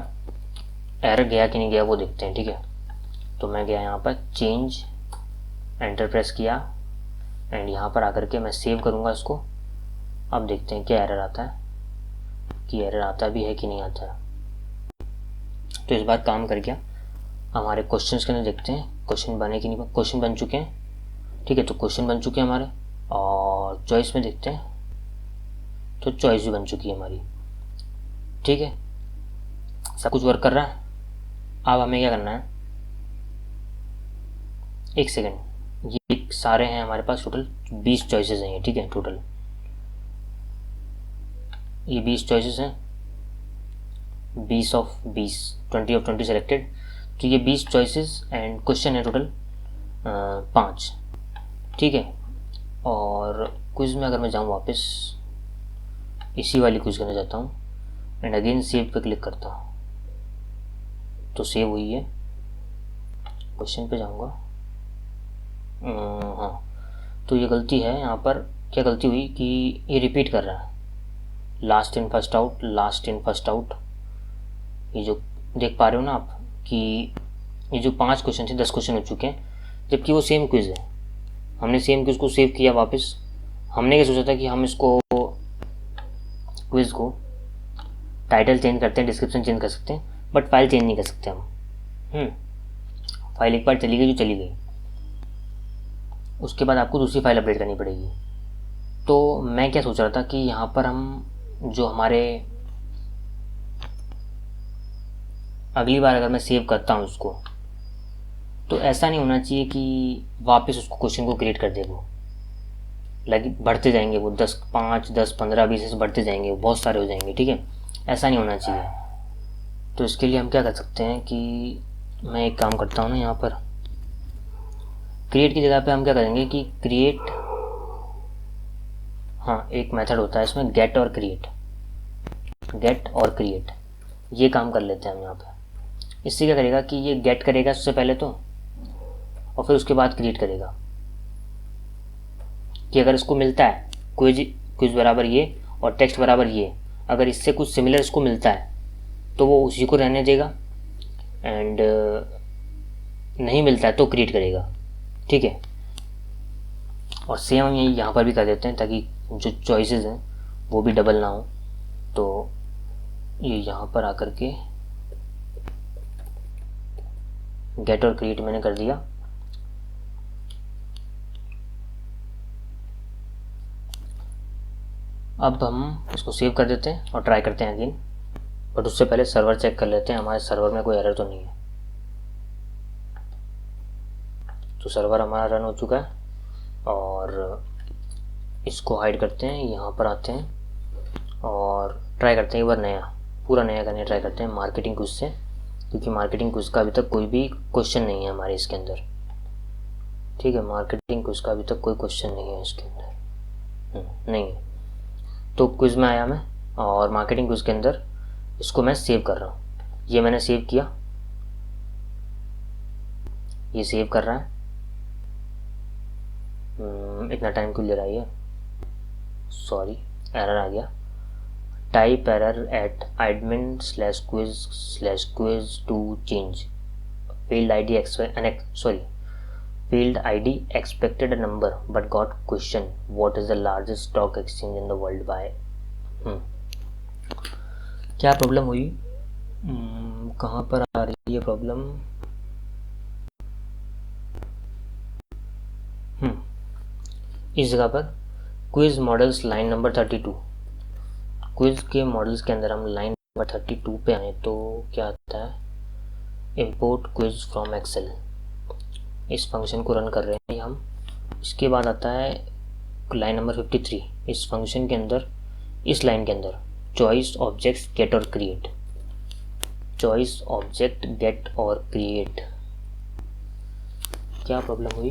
एरर गया कि नहीं गया वो देखते हैं, ठीक है। तो मैं गया यहाँ पर चेंज, एंटर प्रेस किया एंड यहाँ पर आकर के मैं सेव करूँगा इसको। अब देखते हैं क्या एरर आता है, कि एरर आता भी है कि नहीं आता है। तो इस बार काम कर गया। हमारे क्वेश्चंस के अंदर देखते हैं क्वेश्चन बने कि नहीं। क्वेश्चन बन चुके हैं, ठीक है। तो क्वेश्चन बन चुके हैं हमारे और चॉइस में देखते हैं तो चॉइस भी बन चुकी है हमारी, ठीक है। सब कुछ वर्क कर रहा है। अब हमें क्या करना है, एक सेकेंड, ये सारे हैं हमारे पास, टोटल 20 चॉइसेस हैं ये, ठीक है। टोटल ये 20 चॉइसेस हैं, 20 ऑफ 20 20 ऑफ 20 सेलेक्टेड। तो ये 20 चॉइसेस एंड क्वेश्चन है टोटल 5, ठीक है। और क्विज़ में अगर मैं जाऊँ वापस इसी वाली क्विज़ करना चाहता हूँ एंड अगेन सेव पे क्लिक करता हूँ तो सेव हुई है। क्वेश्चन पे जाऊँगा, हाँ, तो ये गलती है यहाँ पर। क्या गलती हुई कि ये रिपीट कर रहा है, last in first out, last in first out. ये जो देख पा रहे हो ना आप कि ये जो 5 क्वेश्चन थे 10 क्वेश्चन हो चुके हैं, जबकि वो सेम क्विज़ है। हमने सेम क्विज़ को सेव किया वापस। हमने क्या सोचा था कि हम इसको क्विज़ को टाइटल चेंज करते हैं, डिस्क्रिप्शन चेंज कर सकते हैं, बट फाइल चेंज नहीं कर सकते हम। फाइल एक बार चली गई जो चली गई, उसके बाद आपको दूसरी फाइल अपडेट करनी पड़ेगी। तो मैं क्या सोच रहा था कि यहाँ पर हम जो हमारे अगली बार अगर मैं सेव करता हूँ उसको, तो ऐसा नहीं होना चाहिए कि वापस उसको क्वेश्चन को क्रिएट कर दे। वो लगे बढ़ते जाएंगे, वो 10, 5, 10, 15, 20 ऐसे बढ़ते जाएंगे, वो बहुत सारे हो जाएंगे, ठीक है। ऐसा नहीं होना चाहिए। तो इसके लिए हम क्या कर सकते हैं कि मैं एक काम करता हूँ ना, यहाँ पर क्रिएट की जगह पे हम क्या करेंगे कि क्रिएट, हाँ, एक मेथड होता है इसमें गेट और क्रिएट, गेट और क्रिएट, ये काम कर लेते हैं हम यहाँ पे। इससे क्या करेगा कि ये गेट करेगा सबसे पहले तो, और फिर उसके बाद क्रिएट करेगा कि अगर इसको मिलता है क्विज बराबर ये और टेक्स्ट बराबर ये, अगर इससे कुछ सिमिलर इसको मिलता है तो वो उसी को रहने देगा, एंड नहीं मिलता है तो क्रिएट करेगा, ठीक है। और सेम हम यहाँ पर भी कर देते हैं ताकि जो चॉइसेस हैं वो भी डबल ना हो। तो ये यहाँ पर आकर के गेट और क्रिएट मैंने कर दिया। अब हम इसको सेव कर देते हैं और ट्राई करते हैं अगेन, बट उससे पहले सर्वर चेक कर लेते हैं हमारे सर्वर में कोई एरर तो नहीं है। तो सर्वर हमारा रन हो चुका है और इसको हाइड करते हैं, यहाँ पर आते हैं और ट्राई करते हैं एक बार पूरा नया करने ट्राई करते हैं मार्केटिंग क्विज से, क्योंकि मार्केटिंग क्विज का अभी तक कोई भी क्वेश्चन नहीं है हमारे इसके अंदर, ठीक है। मार्केटिंग क्विज का अभी तक कोई क्वेश्चन नहीं है इसके अंदर, नहीं है। तो क्विज में आया मैं और मार्केटिंग क्विज के अंदर इसको मैं सेव कर रहा हूँ। ये मैंने सेव किया, ये सेव कर रहा है। इतना टाइम क्यों ले रहा है ये, सॉरी, एरर आ गया। Type error eight admin/quiz/quiz to change field ID field ID expected a number but got question what is the largest stock exchange in the world by क्या प्रॉब्लम हुई, कहाँ पर आ रही है प्रॉब्लम, इस जगह पर quiz models line number 32, quiz के मॉडल्स के अंदर हम लाइन नंबर 32 पे आए तो क्या आता है, इंपोर्ट क्विज फ्रॉम एक्सेल। इस फंक्शन को रन कर रहे हैं हम। इसके बाद आता है लाइन नंबर 53। इस फंक्शन के अंदर, इस लाइन के अंदर चॉइस ऑब्जेक्ट्स गेट और क्रिएट, चॉइस ऑब्जेक्ट गेट और क्रिएट। क्या प्रॉब्लम हुई,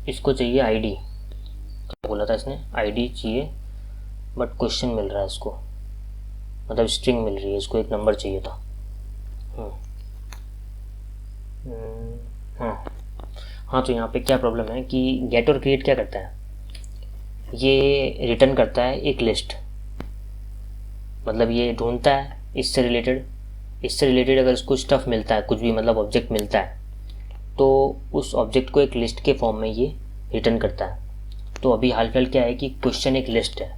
इसको चाहिए आईडी, क्या बोला था इसने, आईडी चाहिए बट क्वेश्चन मिल रहा है इसको, मतलब स्ट्रिंग मिल रही है, इसको एक नंबर चाहिए था। हाँ, तो यहाँ पे क्या प्रॉब्लम है कि गेट और क्रिएट क्या करता है, ये रिटर्न करता है एक लिस्ट, मतलब ये ढूंढता है इससे रिलेटेड अगर इसको स्टफ मिलता है, कुछ भी मतलब ऑब्जेक्ट मिलता है, तो उस ऑब्जेक्ट को एक लिस्ट के फॉर्म में ये रिटर्न करता है। तो अभी हाल फिलहाल क्या है कि क्वेश्चन एक लिस्ट है,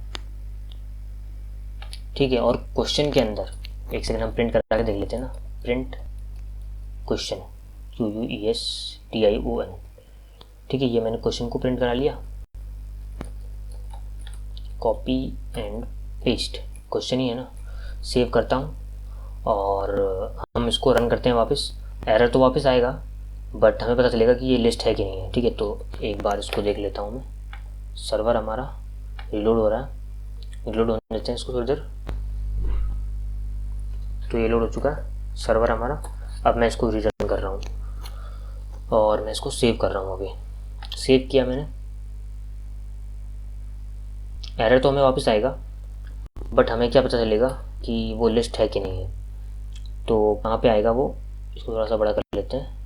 ठीक है। और क्वेश्चन के अंदर एक सेकंड हम प्रिंट करा के देख लेते हैं ना, प्रिंट क्वेश्चन QUESTION, ठीक है। ये मैंने क्वेश्चन को प्रिंट करा लिया, कॉपी एंड पेस्ट, क्वेश्चन ही है ना, सेव करता हूँ और हम इसको रन करते हैं वापस। एरर तो वापस आएगा बट हमें पता चलेगा कि ये लिस्ट है कि नहीं है, ठीक है। तो एक बार इसको देख लेता हूँ मैं, सर्वर हमारा रिलोड हो रहा है, रिलोड होने देते हैं इसको थोड़ी देर। तो ये लोड हो चुका है, सर्वर हमारा। अब मैं इसको रिटर्न कर रहा हूँ और मैं इसको सेव कर रहा हूँ। अभी सेव किया मैंने, एरर तो हमें वापस आएगा, बट हमें क्या पता चलेगा कि वो लिस्ट है कि नहीं है। तो कहाँ पे आएगा वो, इसको थोड़ा सा बड़ा कर लेते हैं।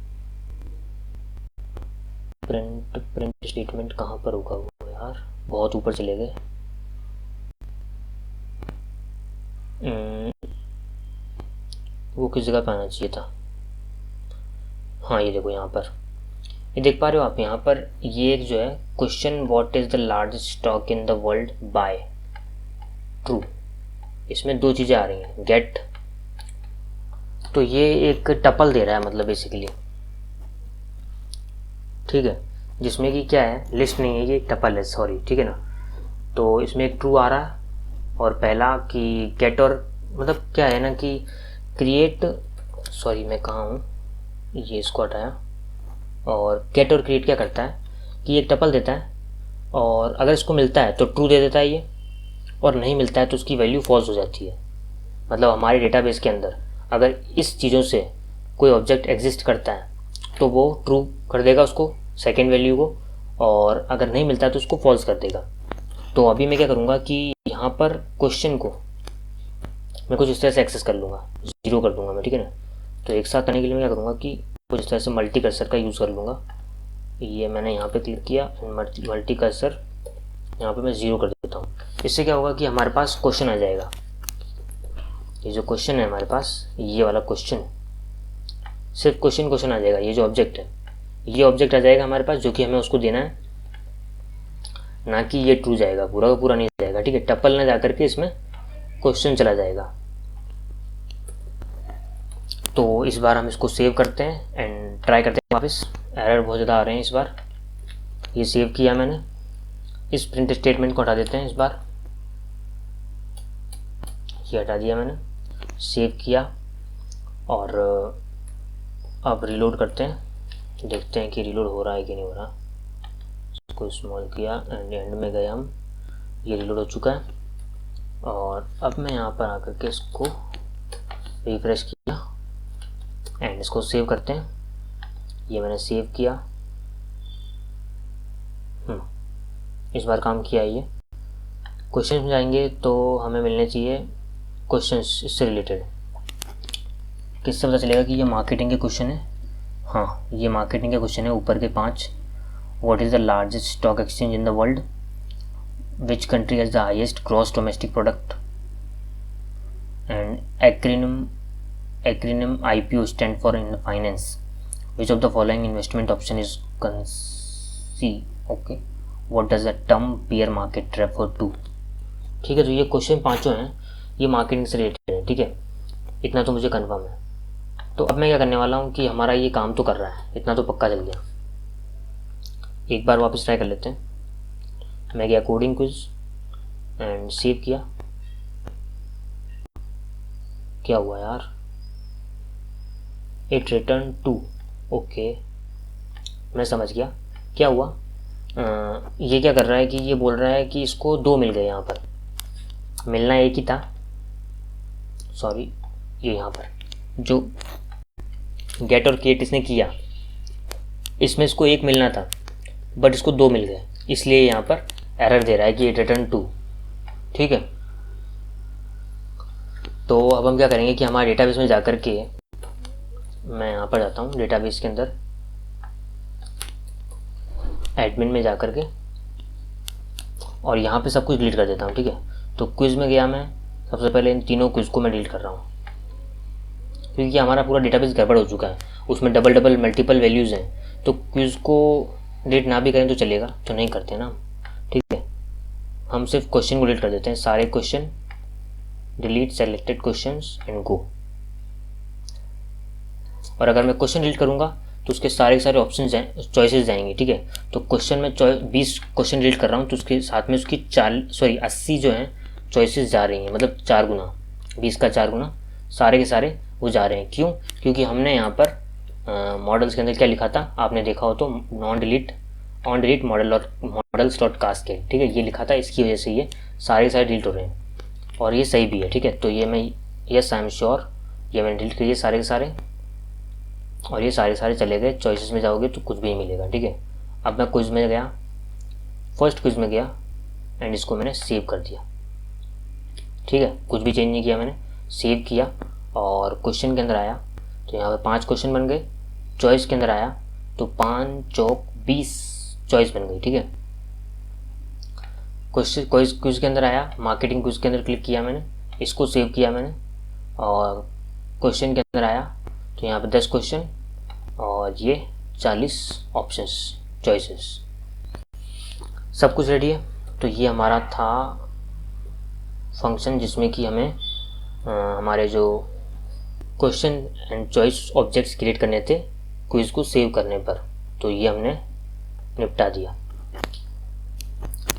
प्रिंट स्टेटमेंट कहाँ पर होगा वो यार, बहुत ऊपर चले गए। वो किस जगह पे आना चाहिए था। हाँ ये देखो यहाँ पर, ये देख पा रहे हो आप यहाँ पर, ये एक जो है question what is the largest stock in the world by true, इसमें दो चीज़ें आ रही हैं, गेट, तो ये एक टपल दे रहा है मतलब बेसिकली, ठीक है, जिसमें कि क्या है, लिस्ट नहीं है, ये टपल है, सॉरी, ठीक है ना। तो इसमें एक ट्रू आ रहा है और पहला कि गेट, और मतलब क्या है ना कि क्रिएट, सॉरी मैं कहाँ हूँ, ये इसको हटाया, और गेट और क्रिएट क्या करता है कि एक टपल देता है और अगर इसको मिलता है तो ट्रू दे देता है ये, और नहीं मिलता है तो उसकी वैल्यू फॉल्स हो जाती है। मतलब हमारे डेटाबेस के अंदर अगर इस चीज़ों से कोई ऑब्जेक्ट एग्जिस्ट करता है तो वो ट्रू कर देगा उसको, सेकेंड वैल्यू को, और अगर नहीं मिलता है तो उसको फॉल्स कर देगा। तो अभी मैं क्या करूँगा कि यहाँ पर क्वेश्चन को मैं कुछ इस तरह से एक्सेस कर लूँगा, जीरो कर दूँगा मैं, ठीक है ना। तो एक साथ करने के लिए मैं क्या करूँगा कि कुछ इस तरह से मल्टी कर्सर का यूज़ कर लूँगा। ये मैंने यहाँ पे क्लिक किया, मल्टी कर्सर यहाँ पे मैं ज़ीरो कर देता हूँ। इससे क्या होगा कि हमारे पास क्वेश्चन आ जाएगा, ये जो क्वेश्चन है हमारे पास, ये वाला क्वेश्चन, सिर्फ क्वेश्चन आ जाएगा। ये जो ऑब्जेक्ट है, ये ऑब्जेक्ट आ जाएगा हमारे पास, जो कि हमें उसको देना है, ना कि ये ट्रू जाएगा, पूरा का पूरा नहीं जाएगा, ठीक है। टपल ना जा करके इसमें क्वेश्चन चला जाएगा। तो इस बार हम इसको सेव करते हैं एंड ट्राई करते हैं वापस। एरर बहुत ज़्यादा आ रहे हैं इस बार। ये सेव किया मैंने, इस प्रिंट स्टेटमेंट को हटा देते हैं इस बार, ये हटा दिया मैंने, सेव किया और अब रीलोड करते हैं, देखते हैं कि रीलोड हो रहा है कि नहीं हो रहा। इसको स्मॉल किया एंड एंड में गए हम, ये रीलोड हो चुका है। और अब मैं यहाँ पर आकर के इसको रिफ्रेश किया एंड इसको सेव करते हैं। ये मैंने सेव किया, इस बार काम किया है ये। क्वेश्चन में जाएंगे तो हमें मिलने चाहिए क्वेश्चंस इससे रिलेटेड। किससे पता चलेगा कि ये मार्केटिंग के क्वेश्चन है। हाँ ये मार्केटिंग के क्वेश्चन है, ऊपर के 5। What is the largest stock exchange in the world, which country has the highest gross domestic product, and acronym IPO stand for in finance, which of the following investment option is okay, what does the term bear market refer to। ठीक है, तो ये question 5 हैं, ये marketing से related है, ठीक है, इतना तो मुझे कंफर्म है। तो अब मैं क्या करने वाला हूँ कि हमारा ये काम तो कर रहा है, इतना तो पक्का चल गया। एक बार वापस ट्राई कर लेते हैं। मैं गया कोडिंग क्विज एंड सेव किया, क्या हुआ यार, इट रिटर्न टू, ओके मैं समझ गया क्या हुआ। ये क्या कर रहा है कि ये बोल रहा है कि इसको 2 मिल गए, यहाँ पर मिलना एक ही था, सॉरी ये यहाँ पर जो गेट और क्रिएट इसने किया, इसमें इसको 1 मिलना था बट इसको 2 मिल गए, इसलिए यहाँ पर एरर दे रहा है कि इट रिटर्न 2, ठीक है। तो अब हम क्या करेंगे कि हमारे डेटाबेस में जाकर के, मैं यहाँ पर जाता हूँ डेटाबेस के अंदर, एडमिन में जाकर के, और यहाँ पे सब कुछ डिलीट कर देता हूँ, ठीक है। तो क्विज़ में गया मैं, सबसे पहले इन तीनों क्विज़ को मैं डिलीट कर रहा हूँ, क्योंकि हमारा पूरा डेटाबेस गड़बड़ हो चुका है, उसमें डबल मल्टीपल वैल्यूज़ हैं। तो क्विज़ को डिलीट ना भी करें तो चलेगा, तो नहीं करते ना, ठीक है। हम सिर्फ क्वेश्चन को डिलीट कर देते हैं, सारे question, delete selected questions and go. और अगर मैं क्वेश्चन डिलीट करूँगा तो उसके सारे के सारे ऑप्शन चॉइसेस जाएंगे, ठीक है। तो क्वेश्चन में 20 क्वेश्चन डिलीट कर रहा हूँ तो उसके साथ में उसकी 80 जो हैं चॉइसेस जा रही हैं, मतलब 4 गुना, 20 का 4 गुना सारे के सारे वो जा रहे हैं। क्यों? क्योंकि हमने यहाँ पर मॉडल्स के अंदर क्या लिखा था, आपने देखा हो तो, ऑन डिलीट मॉडल और मॉडल्स डॉट कास्केड, ठीक है, ये लिखा था, इसकी वजह से ये सारे के सारे डिलीट हो रहे हैं और ये सही भी है, ठीक है। तो ये मैं यस आई एम श्योर, ये मैंने डिलीट किए सारे के सारे, और ये सारे सारे चले गए। चॉइसेस में जाओगे तो कुछ भी नहीं मिलेगा, ठीक है। अब मैं क्विज में गया, फर्स्ट क्विज में गया एंड इसको मैंने सेव कर दिया, ठीक है। कुछ भी चेंज नहीं किया मैंने, सेव किया और क्वेश्चन के अंदर आया तो यहाँ पे 5 क्वेश्चन बन गए। चॉइस के अंदर आया तो 5 चौक 20 चॉइस बन गई, ठीक है। क्विज के अंदर आया, मार्केटिंग क्विज के अंदर क्लिक किया मैंने, इसको सेव किया मैंने, और क्वेश्चन के अंदर आया तो यहाँ पे 10 क्वेश्चन और ये 40 ऑप्शंस चॉइसेस, सब कुछ रेडी है। तो ये हमारा था फंक्शन जिसमें कि हमें हमारे जो question and choice objects create करने थे क्विज को सेव करने पर, तो ये हमने निपटा दिया,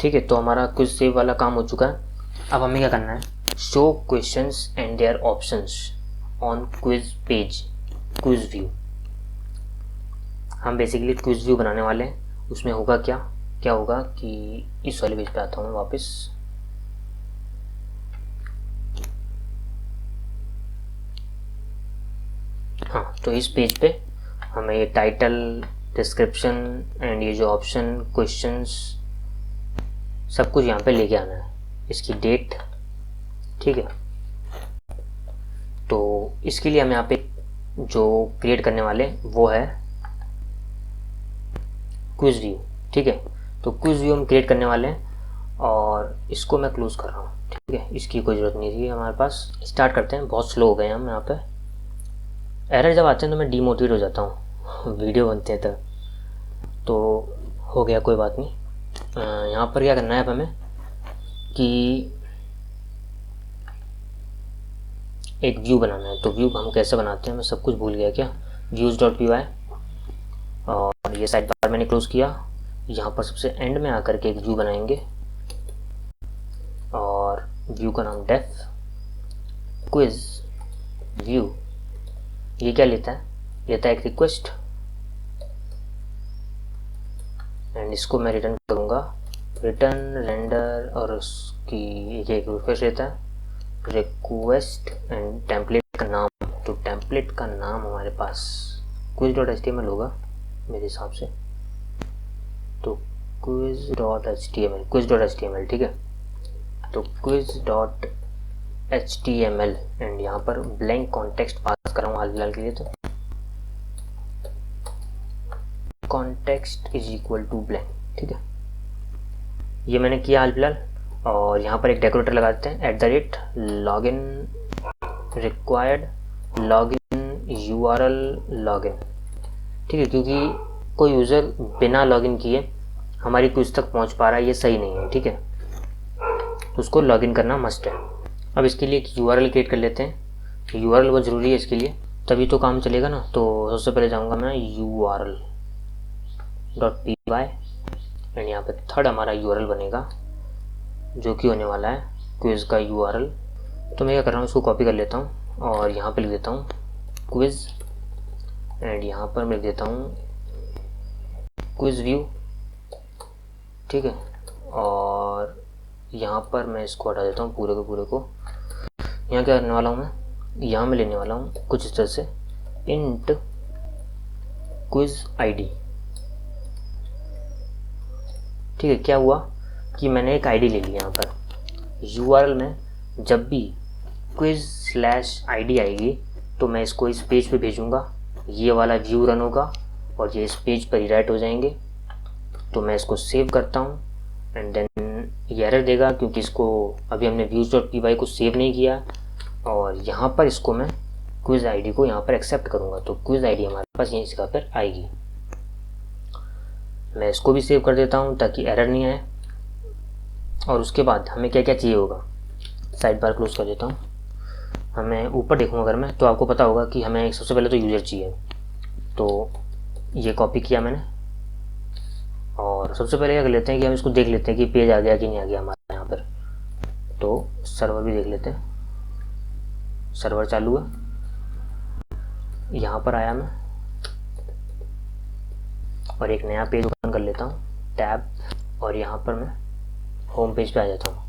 ठीक है। तो हमारा क्विज सेव वाला काम हो चुका है। अब हमें क्या करना है, show questions and their options on quiz page, quiz view. हम बेसिकली क्विज व्यू बनाने वाले हैं। उसमें होगा क्या होगा कि इस वाले पेज पे आता हूँ मैं वापस। हाँ, तो इस पेज पे हमें ये टाइटल, डिस्क्रिप्शन एंड ये जो ऑप्शन, क्वेश्चंस, सब कुछ यहाँ पे लेके आना है, इसकी डेट, ठीक है। तो इसके लिए हम यहाँ पे जो क्रिएट करने वाले वो है क्विज व्यू, ठीक है। तो क्विज व्यू हम क्रिएट करने वाले हैं और इसको मैं क्लोज कर रहा हूँ, ठीक है। इसकी कोई ज़रूरत नहीं थी हमारे पास। स्टार्ट करते हैं, बहुत स्लो हो गए हम यहाँ पे। एरर जब आते हैं तो मैं डीमोटिवेट हो जाता हूँ वीडियो बनते हैं तो हो गया, कोई बात नहीं। यहाँ पर क्या करना है अब हमें कि एक व्यू बनाना है। तो व्यू हम कैसे बनाते हैं मैं सब कुछ भूल गया क्या। views.py और ये साइड बार मैंने क्लोज किया। यहाँ पर सबसे एंड में आकर के एक व्यू बनाएंगे और व्यू का नाम डेफ क्विज व्यू। ये क्या लेता है एक रिक्वेस्ट एंड इसको मैं रिटर्न करूँगा, रिटर्न रेंडर, और उसकी ये एक रिक्वेस्ट लेता है रिक्वेस्ट एंड टेम्पलेट का नाम। तो टेम्पलेट का नाम हमारे पास quiz.html होगा मेरे हिसाब से। तो quiz.html, ठीक है। तो quiz.html एंड यहाँ पर ब्लैंक कॉन्टेक्स्ट पास कर रहा हूँ हाल फिलहाल के लिए। तो context is equal to blank, ठीक है। ये मैंने किया हाल फिलहाल। और यहाँ पर एक डेकोरेटर लगाते हैं @login required login URL login, ठीक है। क्योंकि कोई यूज़र बिना लॉगिन किए हमारी क्विज तक पहुँच पा रहा है, ये सही नहीं है, ठीक है। तो उसको लॉगिन करना मस्ट है। अब इसके लिए एक URL क्रिएट कर लेते हैं। URL बहुत ज़रूरी है इसके लिए, तभी तो काम चलेगा ना। तो सबसे पहले जाऊँगा मैं url.py एंड यहाँ पे थर्ड हमारा URL बनेगा जो कि होने वाला है क्विज़ का URL। तो मैं क्या कर रहा हूँ, इसको कॉपी कर लेता हूँ और यहाँ पे लिख देता हूँ क्विज़ एंड यहाँ पर मैं लिख देता हूँ क्विज़ व्यू, ठीक है। और यहाँ पर मैं इसको हटा देता हूँ पूरे के पूरे को। यहाँ क्या करने वाला हूँ मैं, यहाँ मैं लेने वाला हूँ कुछ इस तरह से इंट क्विज़ ID, ठीक है। क्या हुआ कि मैंने एक ID ले ली। यहाँ पर URL में जब भी quiz/id आएगी तो मैं इसको इस पेज पे भेजूँगा, ये वाला व्यू रन होगा और ये इस पेज पर रीराइट हो जाएंगे। तो मैं इसको सेव करता हूँ एंड देन ये एरर देगा क्योंकि इसको अभी हमने views.py को सेव नहीं किया। और यहाँ पर इसको मैं क्विज़ ID को यहाँ पर एक्सेप्ट करूँगा, तो क्विज़ ID हमारे पास यहीं जगह पर आएगी। मैं इसको भी सेव कर देता हूँ ताकि एरर नहीं आए। और उसके बाद हमें क्या क्या चाहिए होगा, साइड बार क्लोज कर देता हूँ। हमें ऊपर देखूँगा अगर मैं तो आपको पता होगा कि हमें सबसे पहले तो यूज़र चाहिए। तो ये कॉपी किया मैंने और सबसे पहले क्या कर लेते हैं कि हम इसको देख लेते हैं कि पेज आ गया कि नहीं आ गया हमारा यहाँ पर। तो सर्वर भी देख लेते हैं, सर्वर चालू है। यहाँ पर आया मैं और एक नया पेज ओपन कर लेता हूँ, टैब, और यहाँ पर मैं होम पेज पे आ जाता हूँ। . . . . . . . . . . . . . . . . . . . . . . . . . . . . . . . . . . . . . . . . . . . . . . . . . . . . . .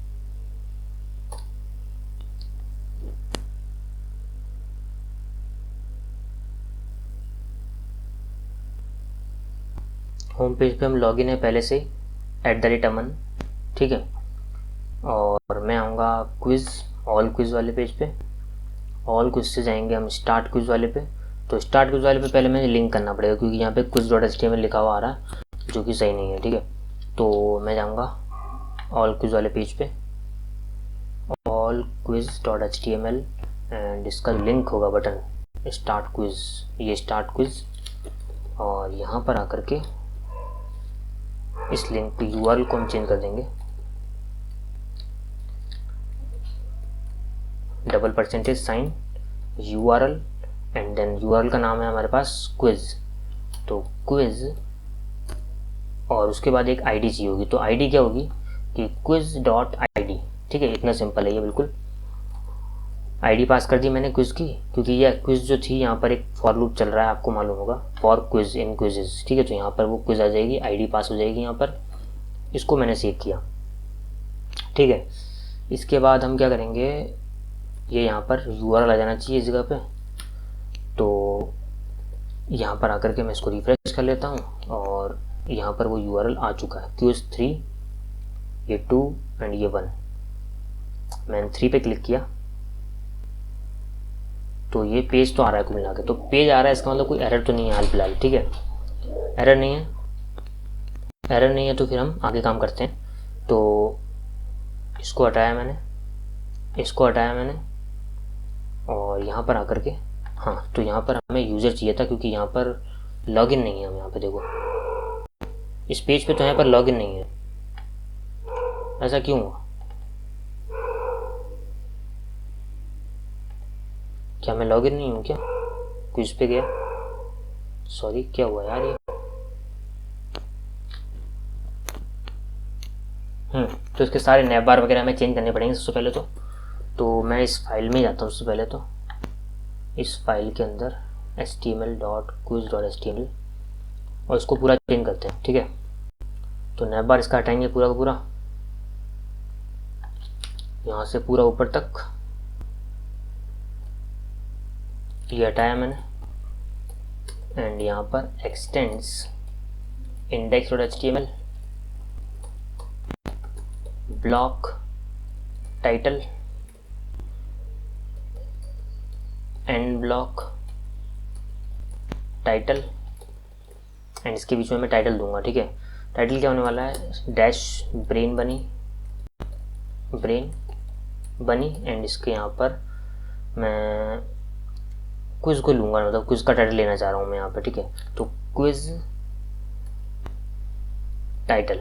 होम पेज पे हम लॉगिन है पहले से @अमन, ठीक है। और मैं आऊँगा क्विज़, ऑल क्विज़ वाले पेज पे। ऑल क्विज़ से जाएंगे हम स्टार्ट क्विज़ वाले पे। तो स्टार्ट क्विज़ वाले पे पहले मुझे लिंक करना पड़ेगा, क्योंकि यहाँ पे quiz.html लिखा हुआ आ रहा है जो कि सही नहीं है, ठीक है। तो मैं जाऊँगा ऑल क्विज़ वाले पेज पे, ऑल quiz.html, एंड इसका लिंक होगा बटन स्टार्ट क्विज़, ये स्टार्ट क्विज़। और यहाँ पर आकर के इस लिंक पे URL को हम चेंज कर देंगे, $% URL, एंड देन URL का नाम है हमारे पास क्विज़। तो क्विज़, और उसके बाद एक आईडी चाहिए होगी। तो आईडी क्या होगी कि quiz.id, ठीक है। इतना सिंपल है ये, बिल्कुल। आईडी पास कर दी मैंने क्विज़ की, क्योंकि ये क्विज़ जो थी यहाँ पर एक फॉर लूप चल रहा है, आपको मालूम होगा, फॉर क्विज़ इन क्विज़ेस, ठीक है। तो यहाँ पर वो क्विज़ आ जाएगी, आईडी पास हो जाएगी यहाँ पर। इसको मैंने सेव किया, ठीक है। इसके बाद हम क्या करेंगे, ये यहाँ पर URL आ जाना चाहिए इस जगह पे। तो यहाँ पर आकर के मैं इसको रिफ्रेश कर लेता हूँ, और यहाँ पर वो URL आ चुका है, Quiz3, ये 2 एंड ये 1। मैंने 3 पे क्लिक किया तो ये पेज तो आ रहा है कुल मिला के। तो पेज आ रहा है, इसका मतलब कोई एरर तो नहीं है हाल फिलहाल, ठीक है। एरर नहीं है, एरर नहीं है तो फिर हम आगे काम करते हैं। तो इसको हटाया मैंने, इसको हटाया मैंने, और यहाँ पर आकर के, हाँ, तो यहाँ पर हमें यूज़र चाहिए था, क्योंकि यहाँ पर लॉगिन नहीं है। हम यहाँ पे देखो, इस पेज पे तो यहाँ पर लॉगिन नहीं है। ऐसा क्यों हुआ? क्या मैं लॉगिन नहीं हूँ क्या? क्विज पे गया, सॉरी, क्या हुआ यार ये? तो इसके सारे नैब बार वगैरह हमें चेंज करने पड़ेंगे सबसे पहले तो मैं इस फाइल में जाता हूँ सबसे पहले। तो इस फाइल के अंदर html.quiz.html, और इसको पूरा चेंज करते हैं, ठीक है। तो नैब बार इसका हटाएंगे पूरा का पूरा, यहाँ से पूरा ऊपर तक ये हटाया मैंने, एंड यहाँ पर x tends index.html, block title, and block title, and इसके बीच में मैं टाइटल दूंगा, ठीक है। टाइटल क्या होने वाला है, डैश ब्रेन बनी, एंड इसके यहाँ पर मैं क्विज़ को लूँगा, मतलब क्विज़ का टाइटल लेना चाह रहा हूँ मैं यहाँ पर, ठीक है। तो क्विज़ टाइटल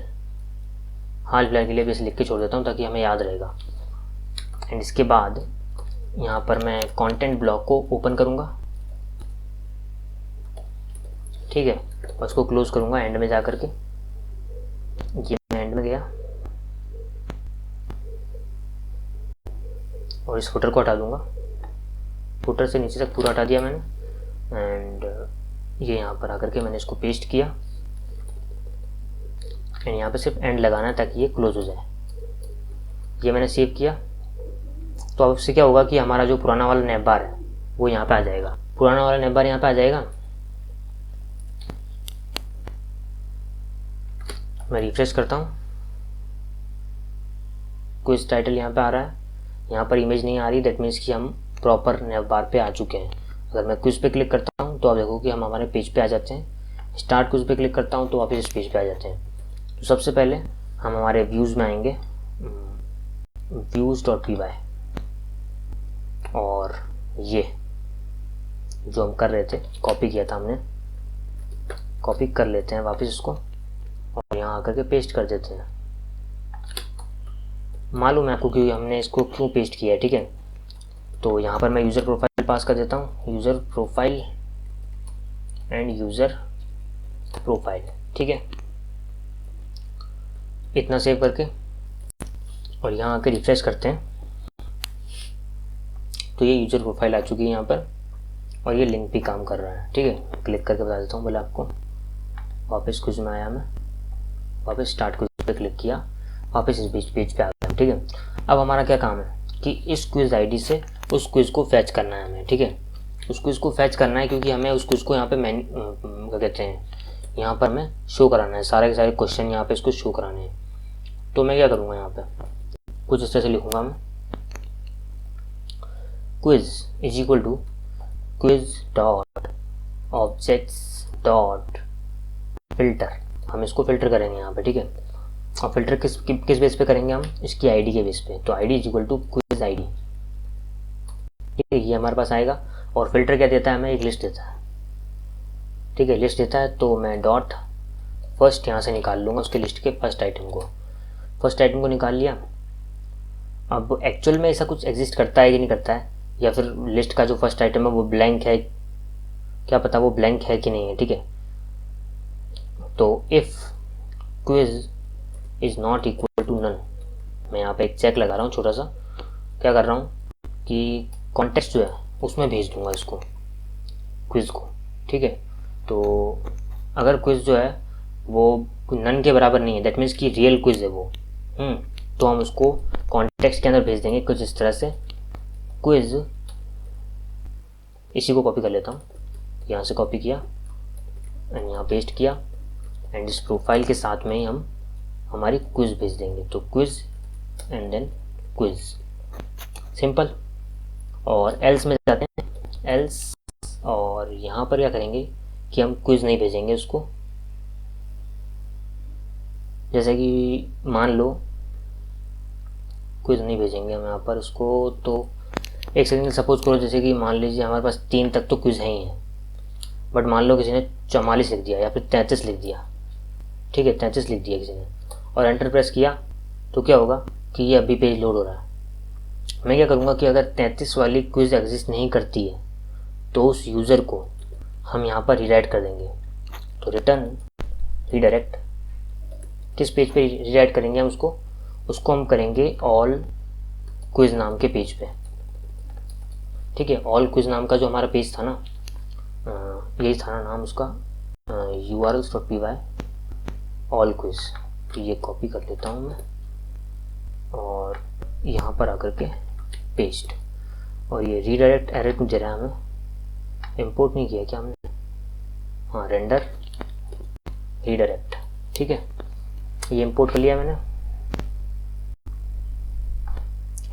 हाल फिलहाल के लिए बस लिख के छोड़ देता हूँ ताकि हमें याद रहेगा। एंड इसके बाद यहाँ पर मैं कंटेंट ब्लॉक को ओपन करूँगा, ठीक है, और उसको क्लोज करूँगा एंड में जा कर के। ये मैं एंड में गया, और इस फुटर को हटा दूँगा, फुटर से नीचे तक पूरा हटा दिया मैंने। एंड ये यहाँ पर आकर के मैंने इसको पेस्ट किया, एंड यहाँ पे सिर्फ एंड लगाना है ताकि ये क्लोज हो जाए। ये मैंने सेव किया। तो अब इससे क्या होगा कि हमारा जो पुराना वाला नैब बार है वो यहाँ पे आ जाएगा, पुराना वाला नैब बार यहाँ पे आ जाएगा। मैं रिफ्रेश करता हूँ, क्विज टाइटल यहाँ पे आ रहा है, यहाँ पर इमेज नहीं आ रही, दैट मीन्स कि हम प्रॉपर नैब बार पे आ चुके हैं। अगर मैं क्विज पे क्लिक करता हूँ तो आप देखो कि हम हमारे पेज पे आ जाते हैं। स्टार्ट क्विज पे क्लिक करता हूँ तो वापस इस पेज पे आ जाते हैं। तो सबसे पहले हम हमारे व्यूज़ में आएंगे, views.py, और ये जो हम कर रहे थे, कॉपी किया था हमने, कॉपी कर लेते हैं वापस इसको, और यहाँ आकर के पेस्ट कर देते हैं। मालूम है आपको कि हमने इसको क्यों पेस्ट किया है, ठीक है। तो यहाँ पर मैं यूज़र प्रोफाइल पास कर देता हूँ, user profile end user profile, ठीक है। इतना सेव करके और यहाँ आके रिफ्रेश करते हैं तो ये यूज़र प्रोफाइल आ चुकी है यहाँ पर, और ये लिंक भी काम कर रहा है, ठीक है। क्लिक करके बता देता हूँ बोले आपको। वापस क्विज में आया मैं, वापस स्टार्ट क्विज पे क्लिक किया, वापस इस पेज पे आ गया, ठीक है। अब हमारा क्या काम है कि इस क्विज आईडी से उस क्विज को फैच करना है हमें, ठीक है। उस क्विज को फैच करना है क्योंकि हमें उस क्विज को यहाँ पे क्या कहते हैं, यहाँ पर हमें शो कराना है, सारे के सारे क्वेश्चन यहाँ पे इसको शो कराने हैं। तो मैं क्या करूँगा, यहाँ पे कुछ इस तरह से लिखूँगा मैं, quiz is equal to quiz dot objects dot filter. हम इसको फिल्टर करेंगे यहाँ पे, ठीक है। और फिल्टर किस बेस पे करेंगे हम, इसकी आईडी के बेस पे। तो ID is equal to quiz ID, ठीक है, ये हमारे पास आएगा। और फिल्टर क्या देता है हमें, एक लिस्ट देता है, ठीक है, लिस्ट देता है। तो मैं डॉट फर्स्ट यहाँ से निकाल लूँगा उसके लिस्ट के फर्स्ट आइटम को निकाल लिया। अब एक्चुअल में ऐसा कुछ एग्जिस्ट करता है कि नहीं करता है, या फिर लिस्ट का जो फर्स्ट आइटम है वो ब्लैंक है, क्या पता वो ब्लैंक है कि नहीं है, ठीक है। तो if quiz is not equal to none, मैं यहाँ पे एक चेक लगा रहा हूँ छोटा सा, क्या कर रहा हूँ कि कॉन्टेक्स्ट जो है उसमें भेज दूंगा इसको, क्विज़ को, ठीक है। तो अगर क्विज़ जो है वो नन के बराबर नहीं है, दैट मीन्स कि रियल क्विज़ है वो, तो हम उसको कॉन्टेक्स्ट के अंदर भेज देंगे कुछ इस तरह से, क्विज़, इसी को कॉपी कर लेता हूँ, यहाँ से कॉपी किया एंड यहाँ पेस्ट किया, एंड इस प्रोफाइल के साथ में ही हम हमारी क्विज़ भेज देंगे। तो quiz and then quiz, simple. और एल्स में जाते हैं, एल्स, और यहाँ पर क्या करेंगे कि हम क्विज़ नहीं भेजेंगे उसको। जैसे कि मान लो क्विज़ नहीं भेजेंगे हम यहाँ पर उसको, तो एक सेकंड सपोज करो, जैसे कि मान लीजिए हमारे पास 3 तक तो क्विज़ है ही हैं, बट मान लो किसी ने 44 लिख दिया या फिर 33 लिख दिया, ठीक है, 33 लिख दिया किसी ने, और एंटर प्रेस किया, तो क्या होगा कि ये अभी पेज लोड हो रहा है। मैं क्या करूँगा कि अगर 33 वाली क्विज़ एग्जिस्ट नहीं करती है तो उस यूज़र को हम यहाँ पर रीडायरेक्ट कर देंगे। तो रिटर्न रीडायरेक्ट, किस पेज पे रीडायरेक्ट करेंगे हम उसको हम करेंगे ऑल क्विज़ नाम के पेज पे, ठीक है। ऑल क्विज़ नाम का जो हमारा पेज था ना, यही था ना नाम उसका, urls.py ऑल क्विज़। तो ये कॉपी कर लेता हूँ मैं और यहाँ पर आकर के पेस्ट, और ये रीडायरेक्ट एरर क्यों दे रहा है हमें, इंपोर्ट नहीं किया क्या हमने, हाँ, रेंडर रीडायरेक्ट, ठीक है, ये इंपोर्ट कर लिया मैंने।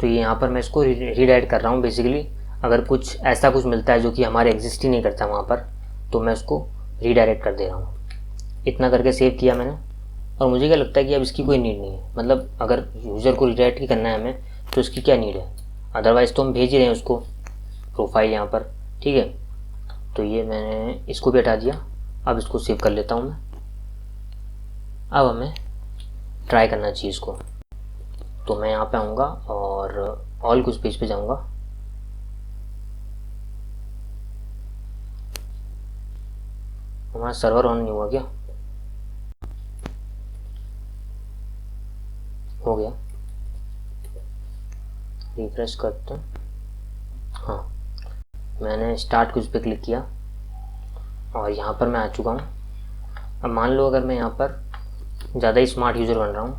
तो ये यहाँ पर मैं इसको रीडायरेक्ट कर रहा हूँ बेसिकली। अगर कुछ ऐसा कुछ मिलता है जो कि हमारे एग्जिस्ट ही नहीं करता वहाँ पर, तो मैं उसको रीडायरेक्ट कर दे रहा हूँ। इतना करके सेव किया मैंने, और मुझे क्या लगता है कि अब इसकी कोई नीड नहीं है, मतलब अगर यूज़र को रीडायरेक्ट ही करना है हमें तो इसकी क्या नीड है, अदरवाइज़ तो हम भेज ही रहे हैं उसको प्रोफाइल यहाँ पर, ठीक है। तो ये मैंने इसको भी हटा दिया। अब इसको सेव कर लेता हूँ मैं। अब हमें ट्राई करना चाहिए इसको। तो मैं यहाँ पे आऊँगा और ऑल कुछ पेज पे जाऊँगा, हमारा सर्वर ऑन नहीं हुआ क्या, हो गया, रिफ्रेश करते हैं, हाँ, मैंने स्टार्ट कुछ पे क्लिक किया और यहाँ पर मैं आ चुका हूँ। अब मान लो अगर मैं यहाँ पर ज़्यादा ही स्मार्ट यूज़र बन रहा हूँ,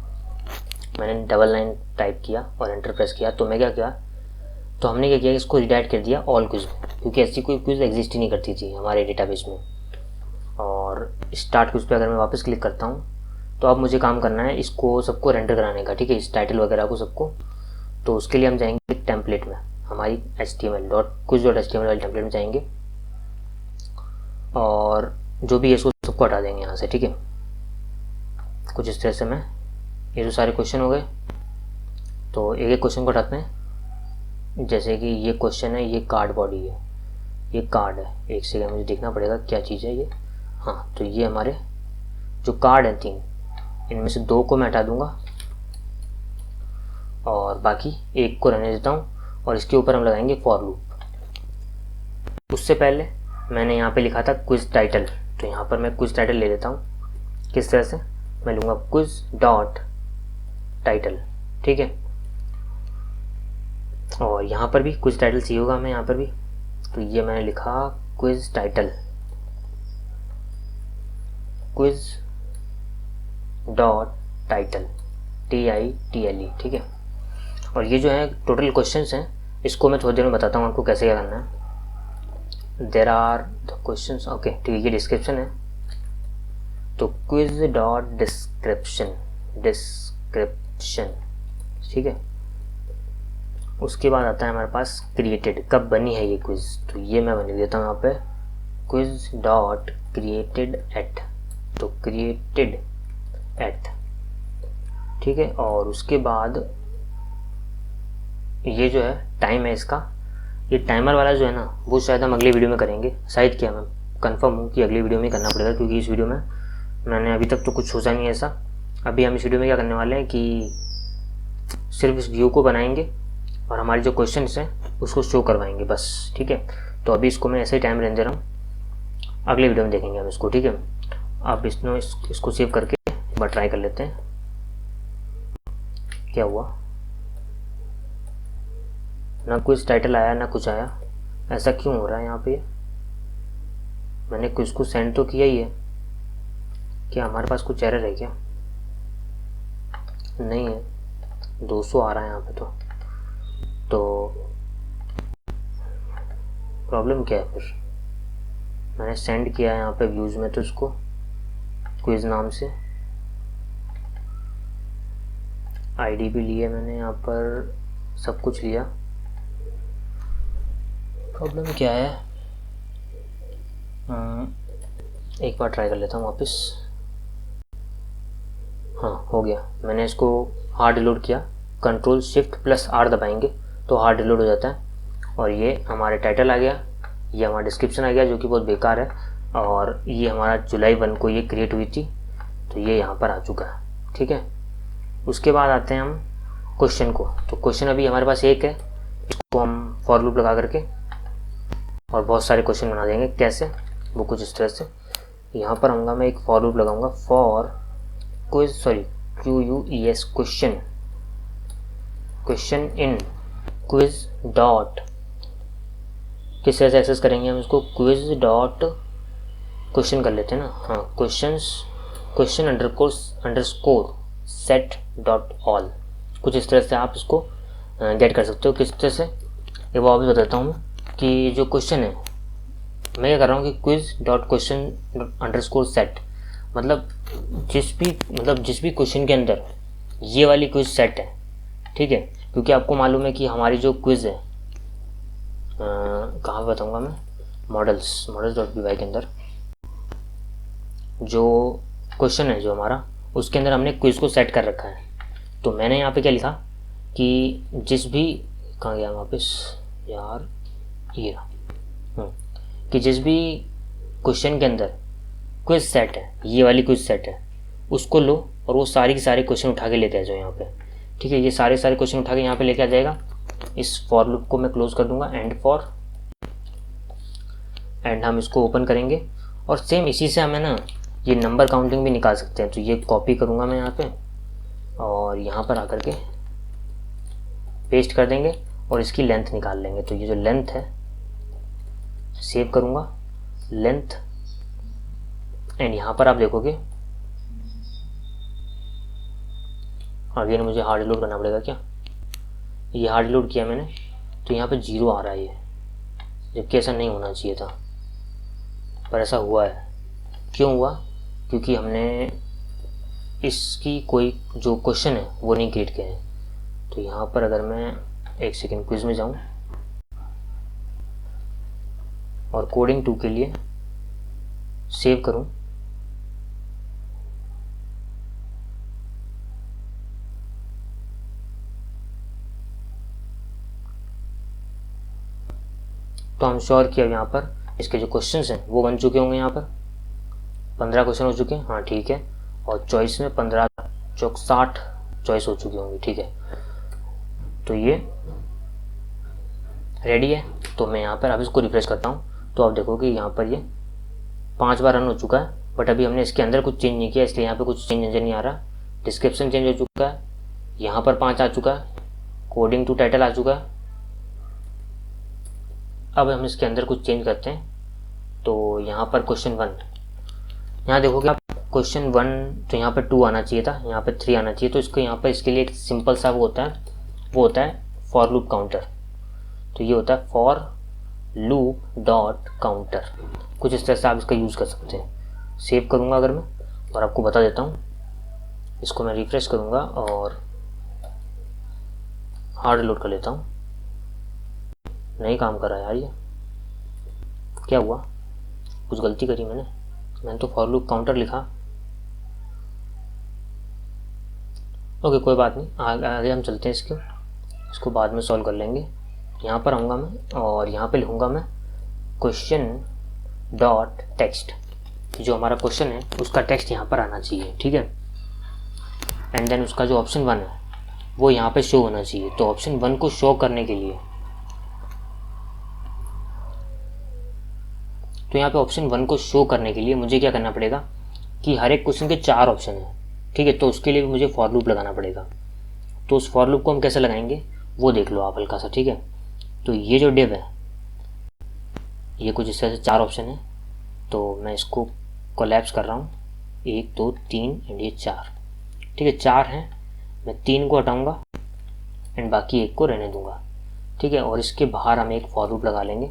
मैंने 99 टाइप किया और एंटर प्रेस किया, तो मैं क्या किया, तो हमने क्या किया, इसको रीडायरेक्ट कर दिया ऑल क्विज़ में, क्योंकि ऐसी कोई क्विज़ एग्जिस्ट ही नहीं करती थी हमारे डेटाबेस में। और स्टार्ट क्विज़ पे अगर मैं वापस क्लिक करता हूँ, तो अब मुझे काम करना है इसको सबको रेंडर कराने का, ठीक है, इस टाइटल वगैरह को सबको। तो उसके लिए हम जाएंगे टेम्पलेट में, हमारी html.quiz.html वाले टेम्पलेट में जाएंगे और जो भी है इसको सबको हटा देंगे यहाँ से, ठीक है। कुछ इस तरह से मैं, ये जो सारे क्वेश्चन हो गए, तो एक एक क्वेश्चन को हटाते हैं। जैसे कि ये क्वेश्चन है, ये कार्ड बॉडी है, ये कार्ड है, एक सेकंड मुझे देखना पड़ेगा क्या चीज़ है ये, हाँ, तो ये हमारे जो कार्ड हैं 3, इनमें से 2 को मैं हटा दूंगा और बाकी एक को रहने देता हूँ, और इसके ऊपर हम लगाएंगे फॉर लूप। उससे पहले मैंने यहाँ पे लिखा था क्विज टाइटल, तो यहाँ पर मैं क्विज टाइटल ले लेता हूँ। किस तरह से, मैं लूँगा क्विज डॉट टाइटल, ठीक है, और यहाँ पर भी क्विज टाइटल चाहिए होगा हमें यहाँ पर भी। तो ये मैंने लिखा quiz title, quiz dot title, TITLE, ठीक है। और ये जो है टोटल क्वेश्चंस हैं, इसको मैं थोड़ी देर में बताता हूँ आपको कैसे क्या करना है। There are the questions, okay, ठीक है, ये डिस्क्रिप्शन है, तो क्विज डॉट डिस्क्रिप्शन, ठीक है। उसके बाद आता है हमारे पास क्रिएटेड, कब बनी है ये क्विज, तो ये मैं बना देता हूँ यहाँ पे क्विज डॉट क्रिएटेड एट, तो क्रिएटेड एट, ठीक है। और उसके बाद ये जो है टाइम है इसका, ये टाइमर वाला जो है ना वो शायद हम अगली वीडियो में करेंगे, शायद क्या मैं कंफर्म हूँ कि अगली वीडियो में करना पड़ेगा, क्योंकि इस वीडियो में मैंने अभी तक तो कुछ सोचा नहीं है ऐसा। अभी हम इस वीडियो में क्या करने वाले हैं कि सिर्फ इस व्यू को बनाएंगे और हमारे जो क्वेश्चंस हैं उसको शो करवाएंगे बस, ठीक है। तो अभी इसको मैं ऐसे ही टाइम रहने दे रहा हूँ, अगले वीडियो में देखेंगे हम इसको, ठीक है। आप इसको सेव करके एक बार ट्राई कर लेते हैं क्या हुआ। ना कुछ टाइटल आया ना कुछ आया, ऐसा क्यों हो रहा है यहाँ पे। मैंने कुछ को सेंड तो किया ही है, क्या हमारे पास कुछ एरर है क्या, नहीं है, 200 आ रहा है यहाँ पे। तो प्रॉब्लम क्या है फिर। मैंने सेंड किया है यहाँ पे व्यूज़ में तो इसको क्विज नाम से, आईडी भी लिए मैंने यहाँ पर, सब कुछ लिया, प्रॉब्लम क्या है। एक बार ट्राई कर लेता हूँ वापस। हाँ हो गया, मैंने इसको हार्ड रिलोड किया, Ctrl+Shift+R दबाएंगे तो हार्ड रिलोड हो जाता है। और ये हमारे टाइटल आ गया, ये हमारा डिस्क्रिप्शन आ गया जो कि बहुत बेकार है, और ये हमारा जुलाई 1 को ये क्रिएट हुई थी, तो ये यहाँ पर आ चुका है, ठीक है। उसके बाद आते हैं हम क्वेश्चन को। तो क्वेश्चन अभी हमारे पास एक है, इसको हम फॉर लूप लगा करके और बहुत सारे क्वेश्चन बना देंगे। कैसे, वो कुछ इस तरह से, यहाँ पर आऊँगा मैं, एक फॉर लूप लगाऊंगा, for QUES question in quiz dot, किस तरह से एक्सेस करेंगे हम इसको, क्विज डॉट क्वेश्चन कर लेते हैं ना, हाँ question underscore set dot all, कुछ इस तरह से आप इसको गेट कर सकते हो। किस तरह से, ये वो वापस बताता हूँ मैं कि जो क्वेश्चन है मैं क्या कर रहा हूँ कि quiz dot question underscore set, मतलब जिस भी क्वेश्चन के अंदर ये वाली क्विज सेट है, ठीक है। क्योंकि आपको मालूम है कि हमारी जो क्विज है कहाँ बताऊँगा मैं, मॉडल्स डॉट py के अंदर जो क्वेश्चन है जो हमारा, उसके अंदर हमने क्विज को सेट कर रखा है। तो मैंने यहाँ पे क्या लिखा कि जिस भी, कहाँ गया वापस यार, ये कि जिस भी क्वेश्चन के अंदर क्विज सेट है, ये वाली क्विज सेट है, उसको लो और वो सारी के सारे क्वेश्चन उठा के लेते आ जाओ यहाँ पे, ठीक है। ये सारे क्वेश्चन उठा के यहाँ पे लेके आ जाएगा। इस फॉर लूप को मैं क्लोज कर दूंगा, एंड हम इसको ओपन करेंगे और सेम इसी से हमें ना ये नंबर काउंटिंग भी निकाल सकते हैं। तो ये कॉपी करूँगा मैं यहाँ पे और यहाँ पर आकर के पेस्ट कर देंगे और इसकी लेंथ निकाल लेंगे। तो ये जो लेंथ है, सेव करूँगा लेंथ, एंड यहाँ पर आप देखोगे अगेन मुझे हार्ड लोड करना पड़ेगा क्या, ये हार्ड लोड किया मैंने, तो यहाँ पे 0 आ रहा है ये, जबकि ऐसा नहीं होना चाहिए था, पर ऐसा हुआ है। क्यों हुआ, क्योंकि हमने इसकी कोई जो क्वेश्चन है वो नहीं क्रिएट किया है। तो यहाँ पर अगर मैं एक सेकेंड क्विज में जाऊँ और कोडिंग 2 के लिए सेव करूँ, तो हम श्योर कि अब यहाँ पर इसके जो क्वेश्चंस हैं वो बन चुके होंगे। यहाँ पर 15 क्वेश्चन हो चुके हैं, हाँ ठीक है, और चॉइस में 15 चौक 60 चॉइस हो चुकी होंगी, ठीक है। तो ये रेडी है। तो मैं यहाँ पर अब इसको रिफ्रेश करता हूँ, तो आप देखो कि यहाँ पर ये 5 बार रन हो चुका है, बट अभी हमने इसके अंदर कुछ चेंज नहीं किया, इसलिए यहाँ पे कुछ चेंज नजर नहीं आ रहा। डिस्क्रिप्शन चेंज हो चुका है, यहाँ पर 5 आ चुका है, कोडिंग टू टाइटल आ चुका है। अब हम इसके अंदर कुछ चेंज करते हैं। तो यहाँ पर क्वेश्चन 1, यहाँ देखोगे आप क्वेश्चन 1, तो यहाँ पर 2 आना चाहिए था, यहाँ पर 3 आना चाहिए। तो इसको यहाँ पर इसके लिए एक सिंपल सा वो होता है फॉर लूप काउंटर। तो ये होता है फॉर लूप डॉट काउंटर, कुछ इस तरह से आप इसका यूज़ कर सकते हैं। सेव करूँगा अगर मैं और आपको बता देता हूँ। इसको मैं रिफ्रेश करूँगा और हार्ड लोड कर लेता हूँ। नहीं काम कर रहा है यार, ये क्या हुआ? कुछ गलती करी मैंने तो फॉर लूप काउंटर लिखा। ओके कोई बात नहीं, आगे हम चलते हैं। इसको बाद में सॉल्व कर लेंगे। यहाँ पर आऊँगा मैं और यहाँ पे लिखूँगा मैं क्वेश्चन डॉट टेक्स्ट। जो हमारा क्वेश्चन है उसका टेक्स्ट यहाँ पर आना चाहिए, ठीक है। एंड देन उसका जो ऑप्शन 1 है वो यहाँ पे शो होना चाहिए। तो ऑप्शन 1 को शो करने के लिए, तो यहाँ पे ऑप्शन 1 को शो करने के लिए मुझे क्या करना पड़ेगा कि हर एक क्वेश्चन के 4 ऑप्शन हैं, ठीक है। तो उसके लिए भी मुझे फॉर लूप लगाना पड़ेगा। तो उस फॉर लूप को हम कैसे लगाएंगे वो देख लो आप हल्का सा, ठीक है। तो ये जो डिव है ये कुछ इस तरह से 4 ऑप्शन है। तो मैं इसको कोलैप्स कर रहा हूँ, 1 2 3 एंड ये 4, ठीक है। 4 हैं, मैं 3 को हटाऊँगा एंड बाकी 1 को रहने दूँगा, ठीक है। और इसके बाहर हम एक फॉर लूप लगा लेंगे,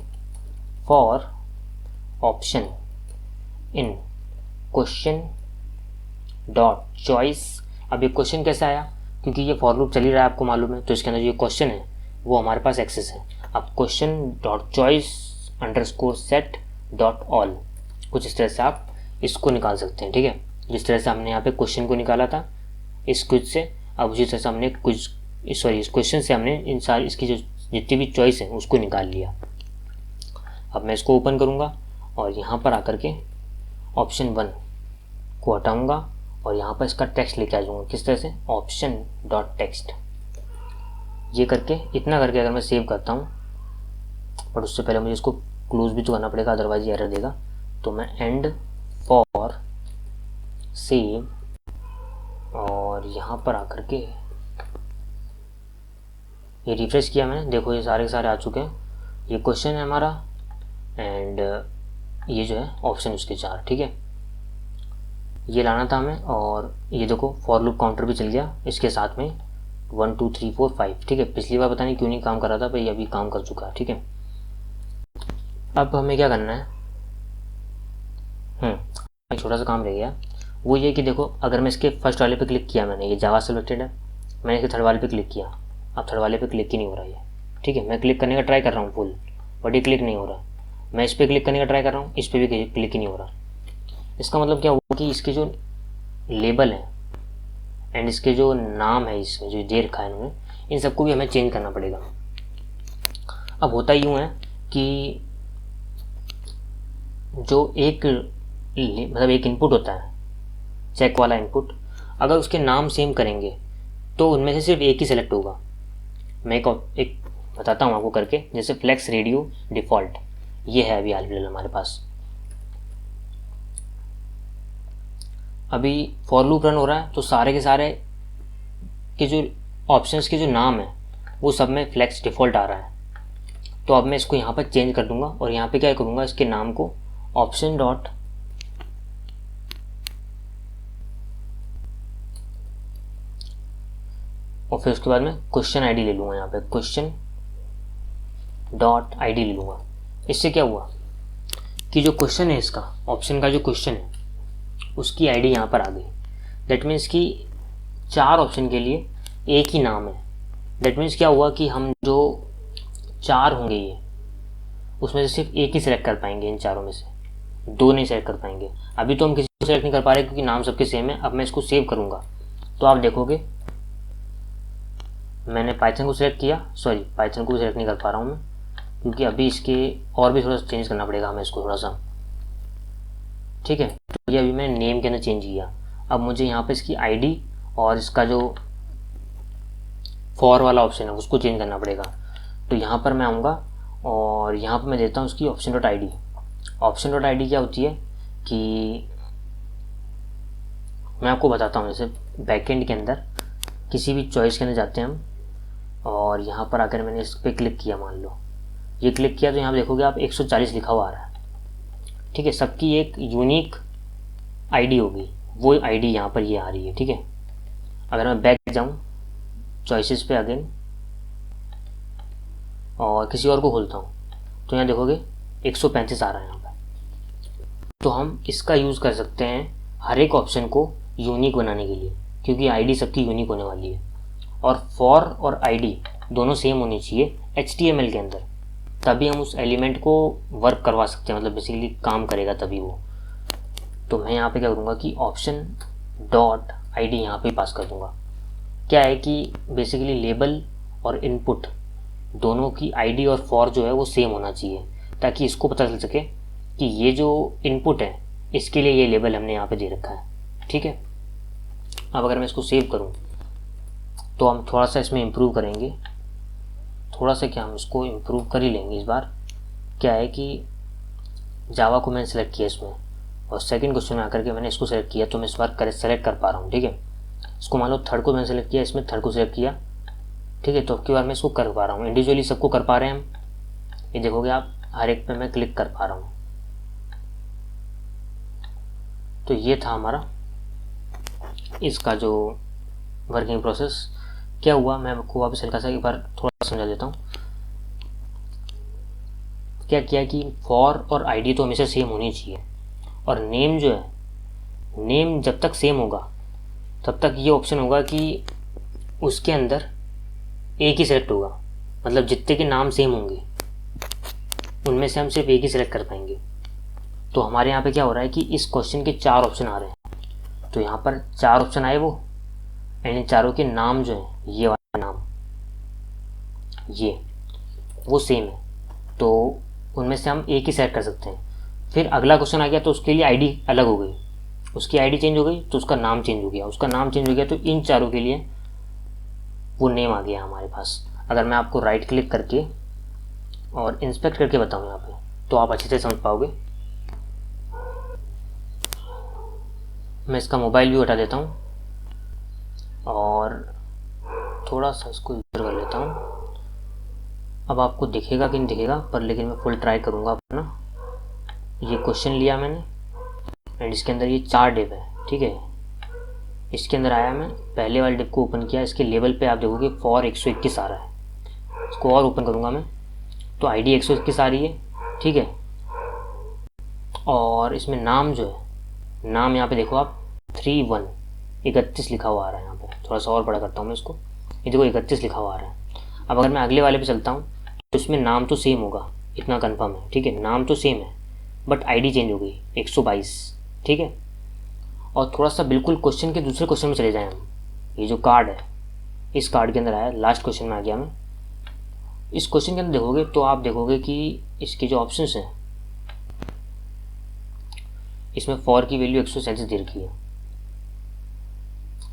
for option in question dot choice. अब ये क्वेश्चन कैसे आया, क्योंकि ये फॉर लूप चल ही रहा है, आपको मालूम है। तो इसके अंदर जो क्वेश्चन है वो हमारे पास एक्सेस है। अब question dot choice underscore set dot all, कुछ इस तरह से आप इसको निकाल सकते हैं, ठीक है। जिस तरह से हमने यहाँ पे क्वेश्चन को निकाला था इस क्विज से, अब उसी तरह से हमने इस क्वेश्चन से हमने इन सारी इसकी जो जितनी भी चॉइस है उसको निकाल लिया। अब मैं इसको ओपन करूँगा और यहाँ पर आकर के ऑप्शन 1 को हटाऊँगा और यहाँ पर इसका टेक्स्ट लेके आ जाऊँगा। किस तरह से, ऑप्शन डॉट टेक्स्ट। ये करके इतना करके अगर मैं सेव करता हूँ, बट उससे पहले मुझे इसको क्लोज भी तो करना पड़ेगा, अदरवाइज ये एरर देगा। तो मैं एंड फॉर सेव और यहाँ पर आकर के ये रिफ्रेश किया मैंने, देखो ये सारे के सारे आ चुके हैं। ये क्वेश्चन है हमारा एंड ये जो है ऑप्शन उसके 4, ठीक है। ये लाना था हमें और ये देखो फॉर लूप काउंटर भी चल गया इसके साथ में 1 2 3 4 5, ठीक है। पिछली बार पता नहीं क्यों नहीं काम कर रहा था, पर ये अभी काम कर चुका है, ठीक है। अब हमें क्या करना है, एक छोटा सा काम रह गया, वो ये कि देखो अगर मैं इसके फर्स्ट वाले पे क्लिक किया, मैंने ये जावा सिलेक्टेड है, मैंने इसके थर्ड वाले पे क्लिक किया, अब थर्ड वाले पे क्लिक ही नहीं हो रहा है, ठीक है। मैं क्लिक करने का ट्राई कर रहा हूँ फुल, बट ये क्लिक नहीं हो रहा। मैं इस पर क्लिक करने का ट्राई कर रहा हूँ, इस पर भी क्लिक ही नहीं हो रहा। इसका मतलब क्या हुआ कि इसके जो लेबल है एंड इसके जो नाम है इसमें जो दे रखा है इन्होंने, इन सबको भी हमें चेंज करना पड़ेगा। अब होता यूँ है कि जो एक मतलब एक इनपुट होता है चेक वाला इनपुट, अगर उसके नाम सेम करेंगे तो उनमें से सिर्फ एक ही सिलेक्ट होगा। मैं एक बताता हूँ आपको करके, जैसे फ्लेक्स रेडियो डिफ़ॉल्ट ये है अभी हाल फिलहाल हमारे पास। अभी फॉर लूप रन हो रहा है तो सारे के सारे के जो ऑप्शंस के जो नाम है वो सब में फ्लेक्स डिफ़ॉल्ट आ रहा है। तो अब मैं इसको यहाँ पर चेंज कर दूंगा और यहाँ पे क्या करूँगा, इसके नाम को ऑप्शन डॉट और फिर उसके बाद में क्वेश्चन आईडी ले लूँगा, यहाँ पे क्वेश्चन डॉट आईडी ले लूँगा। इससे क्या हुआ कि जो क्वेश्चन है इसका ऑप्शन का जो क्वेश्चन है उसकी आईडी यहाँ पर आ गई। दैट मीन्स कि 4 ऑप्शन के लिए एक ही नाम है। दैट मीन्स क्या हुआ कि हम जो 4 होंगे ये उसमें से सिर्फ एक ही सिलेक्ट कर पाएंगे, इन चारों में से 2 नहीं सेलेक्ट कर पाएंगे। अभी तो हम किसी को सेलेक्ट नहीं कर पा रहे क्योंकि नाम सबके सेम है। अब मैं इसको सेव करूँगा तो आप देखोगे मैंने पाइथन को सिलेक्ट किया, सॉरी पाइथन को सिलेक्ट नहीं कर पा रहा हूँ मैं क्योंकि अभी इसके और भी थोड़ा सा चेंज करना पड़ेगा हमें इसको थोड़ा सा, ठीक है। तो ये अभी मैंने नेम के अंदर चेंज किया। अब मुझे यहाँ पे इसकी आईडी और इसका जो फॉर वाला ऑप्शन है उसको चेंज करना पड़ेगा। तो यहाँ पर मैं आऊँगा और यहाँ पर मैं देता हूँ उसकी option dot ID. Option dot ID क्या होती है कि मैं आपको बताता हूँ, जैसे बैकएंड के अंदर किसी भी चॉइस के अंदर जाते हैं हम और यहाँ पर आकर मैंने इस पर क्लिक किया, मान लो ये क्लिक किया तो यहाँ देखोगे आप 140 लिखा हुआ आ रहा है, ठीक है। सबकी एक यूनिक आईडी होगी, वो आईडी यहाँ पर ये आ रही है, ठीक है। अगर मैं बैक जाऊँ चॉइसेस पे अगेन और किसी और को खोलता हूँ तो यहाँ देखोगे 135 आ रहा है यहाँ पर। तो हम इसका यूज़ कर सकते हैं हर एक ऑप्शन को यूनिक बनाने के लिए, क्योंकि आईडी सबकी यूनिक होने वाली है। और फॉर और आईडी दोनों सेम होनी चाहिए HTML के अंदर, तभी हम उस एलिमेंट को वर्क करवा सकते हैं, मतलब बेसिकली काम करेगा तभी वो। तो मैं यहाँ पे क्या करूँगा कि ऑप्शन डॉट आईडी यहाँ पे पास कर दूँगा। क्या है कि बेसिकली लेबल और इनपुट दोनों की आईडी और फॉर जो है वो सेम होना चाहिए, ताकि इसको पता चल सके कि ये जो इनपुट है इसके लिए ये लेबल हमने यहाँ पे दे रखा है। ठीक है, अब अगर मैं इसको सेव करूँ तो हम थोड़ा सा इसमें इम्प्रूव करेंगे, थोड़ा सा क्या हम इसको इम्प्रूव कर ही लेंगे इस बार। क्या है कि जावा को मैंने सेलेक्ट किया इसमें, और सेकंड क्वेश्चन में आकर के मैंने इसको सेलेक्ट किया, तो मैं इस बार सेलेक्ट कर पा रहा हूँ। ठीक है, इसको मान लो थर्ड को मैंने सेलेक्ट किया, इसमें थर्ड को सेलेक्ट किया। ठीक है, तो अब की बार मैं इसको कर पा रहा हूँ, इंडिविजुअली सबको कर पा रहे हैं हम। ये देखोगे आप, हर एक पे मैं क्लिक कर पा रहा हूँ। तो ये था हमारा इसका जो वर्किंग प्रोसेस। क्या हुआ, मैं आपको वापस हल्का सा एक बार थोड़ा समझा देता हूँ। क्या किया कि फॉर और आईडी तो हमेशा सेम होनी चाहिए, और नेम जो है, नेम जब तक सेम होगा तब तक ये ऑप्शन होगा कि उसके अंदर एक ही सेलेक्ट होगा, मतलब जितने के नाम सेम होंगे उनमें से हम सिर्फ एक ही सेलेक्ट कर पाएंगे। तो हमारे यहाँ पे क्या हो रहा है कि इस क्वेश्चन के 4 ऑप्शन आ रहे हैं, तो यहाँ पर 4 ऑप्शन आए वो, एंड इन चारों के नाम जो है, ये वाला नाम, ये वो सेम है, तो उनमें से हम एक ही सेलेक्ट कर सकते हैं। फिर अगला क्वेश्चन आ गया तो उसके लिए आईडी अलग हो गई, उसकी आईडी चेंज हो गई तो उसका नाम चेंज हो गया, उसका नाम चेंज हो गया तो इन चारों के लिए वो नेम आ गया हमारे पास। अगर मैं आपको राइट क्लिक करके और इंस्पेक्ट करके बताऊँ यहाँ पे, तो आप अच्छे से समझ पाओगे। मैं इसका मोबाइल व्यू हटा देता हूँ और थोड़ा सा इसको इधर कर लेता हूँ। अब आपको दिखेगा कि नहीं दिखेगा, पर लेकिन मैं फुल ट्राई करूँगा अपना। ये क्वेश्चन लिया मैंने, एंड इसके अंदर ये 4 डिव है। ठीक है, इसके अंदर आया, मैं पहले वाले डिव को ओपन किया, इसके लेवल पे आप देखोगे फॉर 121 आ रहा है। इसको और ओपन करूँगा मैं, तो आईडी 121 आ रही है। ठीक है, और इसमें नाम जो है, नाम यहाँ पे देखो आप 31 लिखा हुआ आ रहा है। यहाँ पे थोड़ा सा और बड़ा करता हूँ मैं इसको, ये देखो 31 लिखा हुआ आ रहा है। अब अगर मैं अगले वाले पे चलता हूँ तो इसमें नाम तो सेम होगा, इतना कंफर्म है। ठीक है, नाम तो सेम है, बट आईडी चेंज हो गई 122। ठीक है, और थोड़ा सा बिल्कुल क्वेश्चन के दूसरे क्वेश्चन में चले जाएं हम। ये जो कार्ड है, इस कार्ड के अंदर आया, लास्ट क्वेश्चन में आ गया मैं। इस क्वेश्चन के अंदर देखोगे तो आप देखोगे कि इसके जो ऑप्शंस हैं, इसमें फॉर की वैल्यू 137 दे रखी है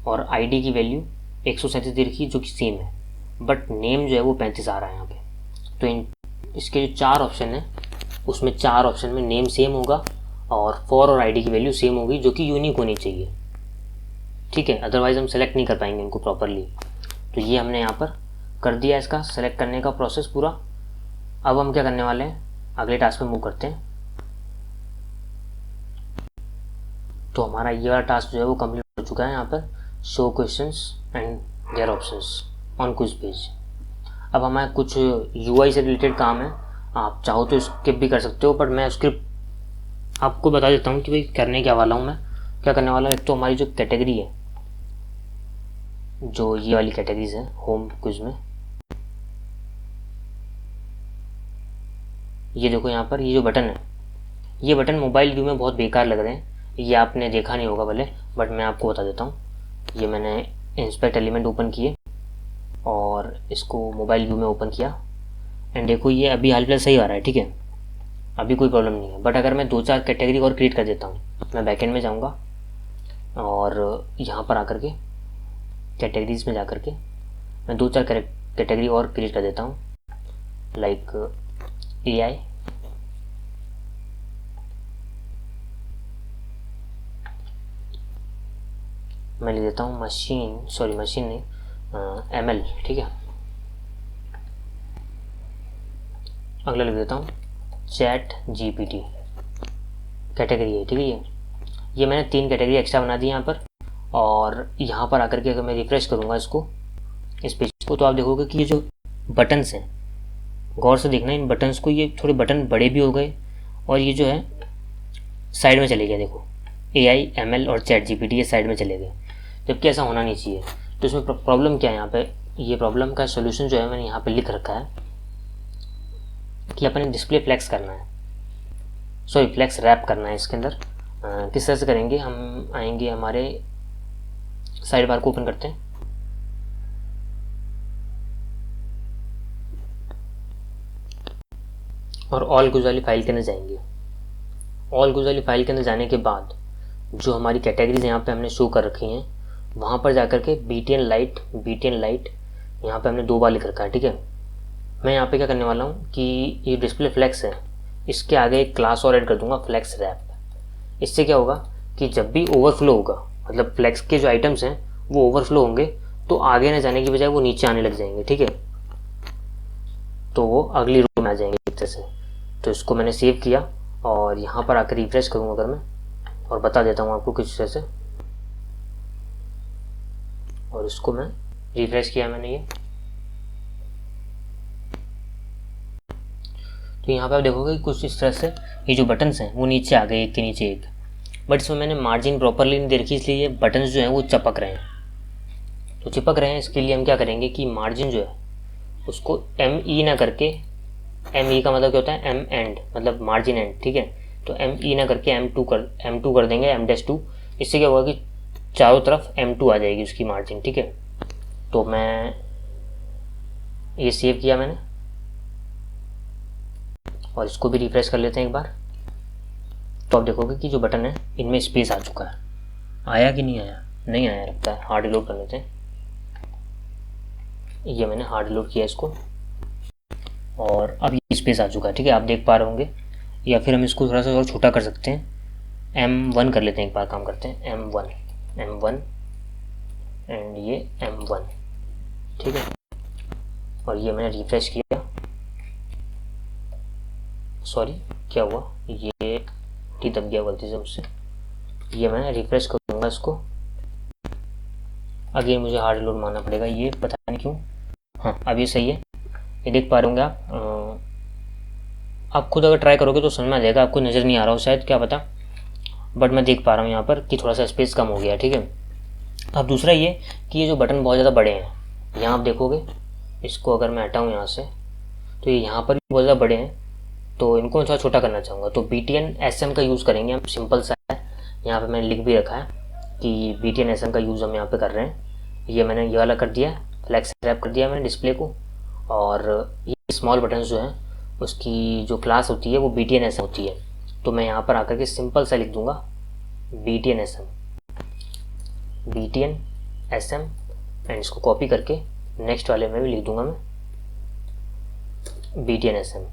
और आईडी की वैल्यू 137 दे रखी है, जो कि सेम है, बट नेम जो है वो 35 आ रहा है यहाँ पे। तो इसके जो 4 ऑप्शन है, उसमें 4 ऑप्शन में नेम सेम होगा और फॉर और आईडी की वैल्यू सेम होगी, जो कि यूनिक होनी चाहिए। ठीक है, अदरवाइज़ हम सेलेक्ट नहीं कर पाएंगे इनको प्रॉपरली। तो ये हमने यहाँ पर कर दिया, इसका सेलेक्ट करने का प्रोसेस पूरा। अब हम क्या करने वाले हैं, अगले टास्क में मूव करते हैं। तो हमारा ये वाला टास्क जो है वो कंप्लीट हो चुका है। यहाँ पर show questions and their options on quiz page. अब हमारे कुछ यूआई से रिलेटेड काम है, आप चाहो तो स्किप भी कर सकते हो, पर मैं स्क्रिप्ट आपको बता देता हूँ कि भाई करने क्या वाला हूँ मैं, क्या करने वाला हूँ। एक तो हमारी जो कैटेगरी है, जो ये वाली कैटेगरीज है होम क्विज में, ये देखो यहाँ पर ये जो बटन है, ये बटन मोबाइल व्यू में बहुत बेकार लग रहे हैं, ये आपने देखा नहीं होगा भले, बट मैं आपको बता देता हूँ। ये मैंने इंस्पेक्ट एलिमेंट ओपन किए और इसको मोबाइल व्यू में ओपन किया, एंड देखो ये अभी हाल फिलहाल सही आ रहा है। ठीक है, अभी कोई प्रॉब्लम नहीं है, बट अगर मैं 2-4 कैटेगरी और क्रिएट कर देता हूँ, मैं बैकएंड में जाऊँगा और यहाँ पर आकर के कैटेगरीज में जाकर के मैं 2-4 कैटेगरी और क्रिएट कर देता हूँ, लाइक AI, मैं लिख देता हूँ मशीन नहीं, ML। ठीक है, अगला लिख देता हूँ चैट GPT कैटेगरी है। ठीक है, ये मैंने 3 कैटेगरी एक्स्ट्रा बना दी यहाँ पर। और यहाँ पर आकर के अगर मैं रिफ्रेश करूँगा इसको, इस पेज को, तो आप देखोगे कि ये जो बटन्स हैं, गौर से देखना इन बटन्स को, ये थोड़े बटन बड़े भी हो गए और ये जो है साइड में चले गया। देखो AI ML और ChatGPT ये साइड में चले गए, जबकि ऐसा होना नहीं चाहिए। तो इसमें प्रॉब्लम क्या है यहाँ पे, ये प्रॉब्लम का सोल्यूशन जो है मैंने यहाँ पे लिख रखा है कि अपने डिस्प्ले फ्लैक्स करना है, सॉरी फ्लैक्स रैप करना है इसके अंदर। किस तरह से करेंगे, हम आएंगे हमारे साइड बार को ओपन करते हैं और ऑल क्विज वाली फाइल के अंदर जाएंगे। ऑल क्विज वाली फाइल के अंदर जाने के बाद जो हमारी कैटेगरीज यहाँ पे हमने शो कर रखी हैं, वहाँ पर जाकर के BTN लाइट यहाँ पे हमने 2 बार लिख रखा है, ठीक है। मैं यहाँ पे क्या करने वाला हूँ कि ये डिस्प्ले फ्लैक्स है, इसके आगे एक क्लास और ऐड कर दूंगा फ्लैक्स रैप। इससे क्या होगा कि जब भी ओवरफ्लो होगा, मतलब फ्लैक्स के जो आइटम्स हैं वो ओवरफ्लो होंगे, तो आगे ना जाने की बजाय वो नीचे आने लग जाएंगे, ठीक है। तो वो अगली रो में आ जाएंगे एक तरह से। तो इसको मैंने सेव किया और यहाँ पर आकर रिफ्रेश करूँगा अगर मैं, और बता देता हूँ आपको किस तरह से। और इसको मैं रिफ्रेश किया मैंने ये, तो यहाँ पे आप देखोगे कुछ इस तरह से ये जो बटन्स हैं वो नीचे आ गए एक के नीचे एक। बट इसमें मैंने मार्जिन प्रॉपरली नहीं दे रखी, इसलिए ये बटन्स जो हैं वो चिपक रहे हैं। तो चिपक रहे हैं, इसके लिए हम क्या करेंगे कि मार्जिन जो है उसको ME ना करके, ME का मतलब क्या होता है, M एंड मतलब मार्जिन एंड, ठीक है। तो ME ना करके M2 कर देंगे, M-2। इससे क्या होगा कि चारों तरफ M2 आ जाएगी उसकी मार्जिन, ठीक है। तो मैं ये सेव किया मैंने और इसको भी रिफ्रेश कर लेते हैं एक बार। तो आप देखोगे कि जो बटन है इनमें स्पेस आ चुका है। आया कि नहीं आया, नहीं आया लगता है। हार्ड रिलोड कर लेते हैं। ये मैंने हार्ड रिलोड किया इसको और अब ये स्पेस आ चुका है, ठीक है, आप देख पा रहे होंगे। या फिर हम इसको थोड़ा सा और छोटा कर सकते हैं, M1 कर लेते हैं एक बार, काम करते हैं M1 एंड ये M1, ठीक है। और ये मैंने रिफ्रेश किया, सॉरी क्या हुआ, ये टी दब गया गलती से मुझसे। ये मैं रिफ्रेश करूँगा इसको, अगेन मुझे हार्ड लोड मारना पड़ेगा, ये पता नहीं क्यों। हाँ अब ये सही है, ये देख पा रहे होंगे आप खुद अगर ट्राई करोगे तो समझ में आ जाएगा। आपको नज़र नहीं आ रहा हो शायद, क्या पता, बट मैं देख पा रहा हूँ यहाँ पर कि थोड़ा सा स्पेस कम हो गया, ठीक है। अब दूसरा ये कि ये जो बटन बहुत ज़्यादा बड़े हैं, यहाँ आप देखोगे, इसको अगर मैं हटाऊँ यहाँ से तो ये यहाँ पर भी बहुत ज़्यादा बड़े हैं, तो इनको थोड़ा छोटा करना चाहूँगा। तो BTN SM का यूज़ करेंगे हम, सिंपल सा है। यहाँ पे मैंने लिख भी रखा है कि BTN SM का यूज़ हम यहाँ पे कर रहे हैं। ये मैंने ये वाला कर दिया, फ्लैक्स रैप कर दिया मैंने डिस्प्ले को। और ये स्मॉल बटन जो हैं उसकी जो क्लास होती है वो BTN SM होती है। तो मैं यहाँ पर आकर के सिंपल सा लिख दूँगा BTN SM एंड इसको कॉपी करके नेक्स्ट वाले में भी लिख दूँगा मैं BTN SM,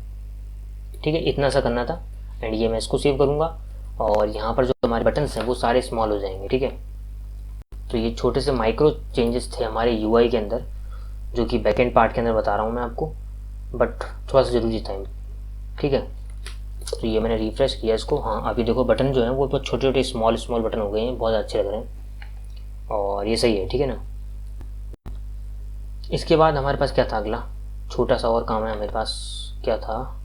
ठीक है। इतना सा करना था एंड ये मैं इसको सेव करूँगा और यहाँ पर जो हमारे बटन्स हैं वो सारे स्मॉल हो जाएंगे, ठीक है। तो ये छोटे से माइक्रो चेंजेस थे हमारे UI के अंदर, जो कि बैकएंड पार्ट के अंदर बता रहा हूँ मैं आपको, बट थोड़ा सा ज़रूरी था, ठीक है। तो ये मैंने रिफ्रेश किया इसको। हाँ अभी देखो बटन जो है वो बहुत छोटे छोटे स्मॉल बटन हो गए हैं, बहुत अच्छे लग रहे हैं और ये सही है, ठीक है ना। इसके बाद हमारे पास क्या था, अगला छोटा सा और काम है हमारे पास, क्या था,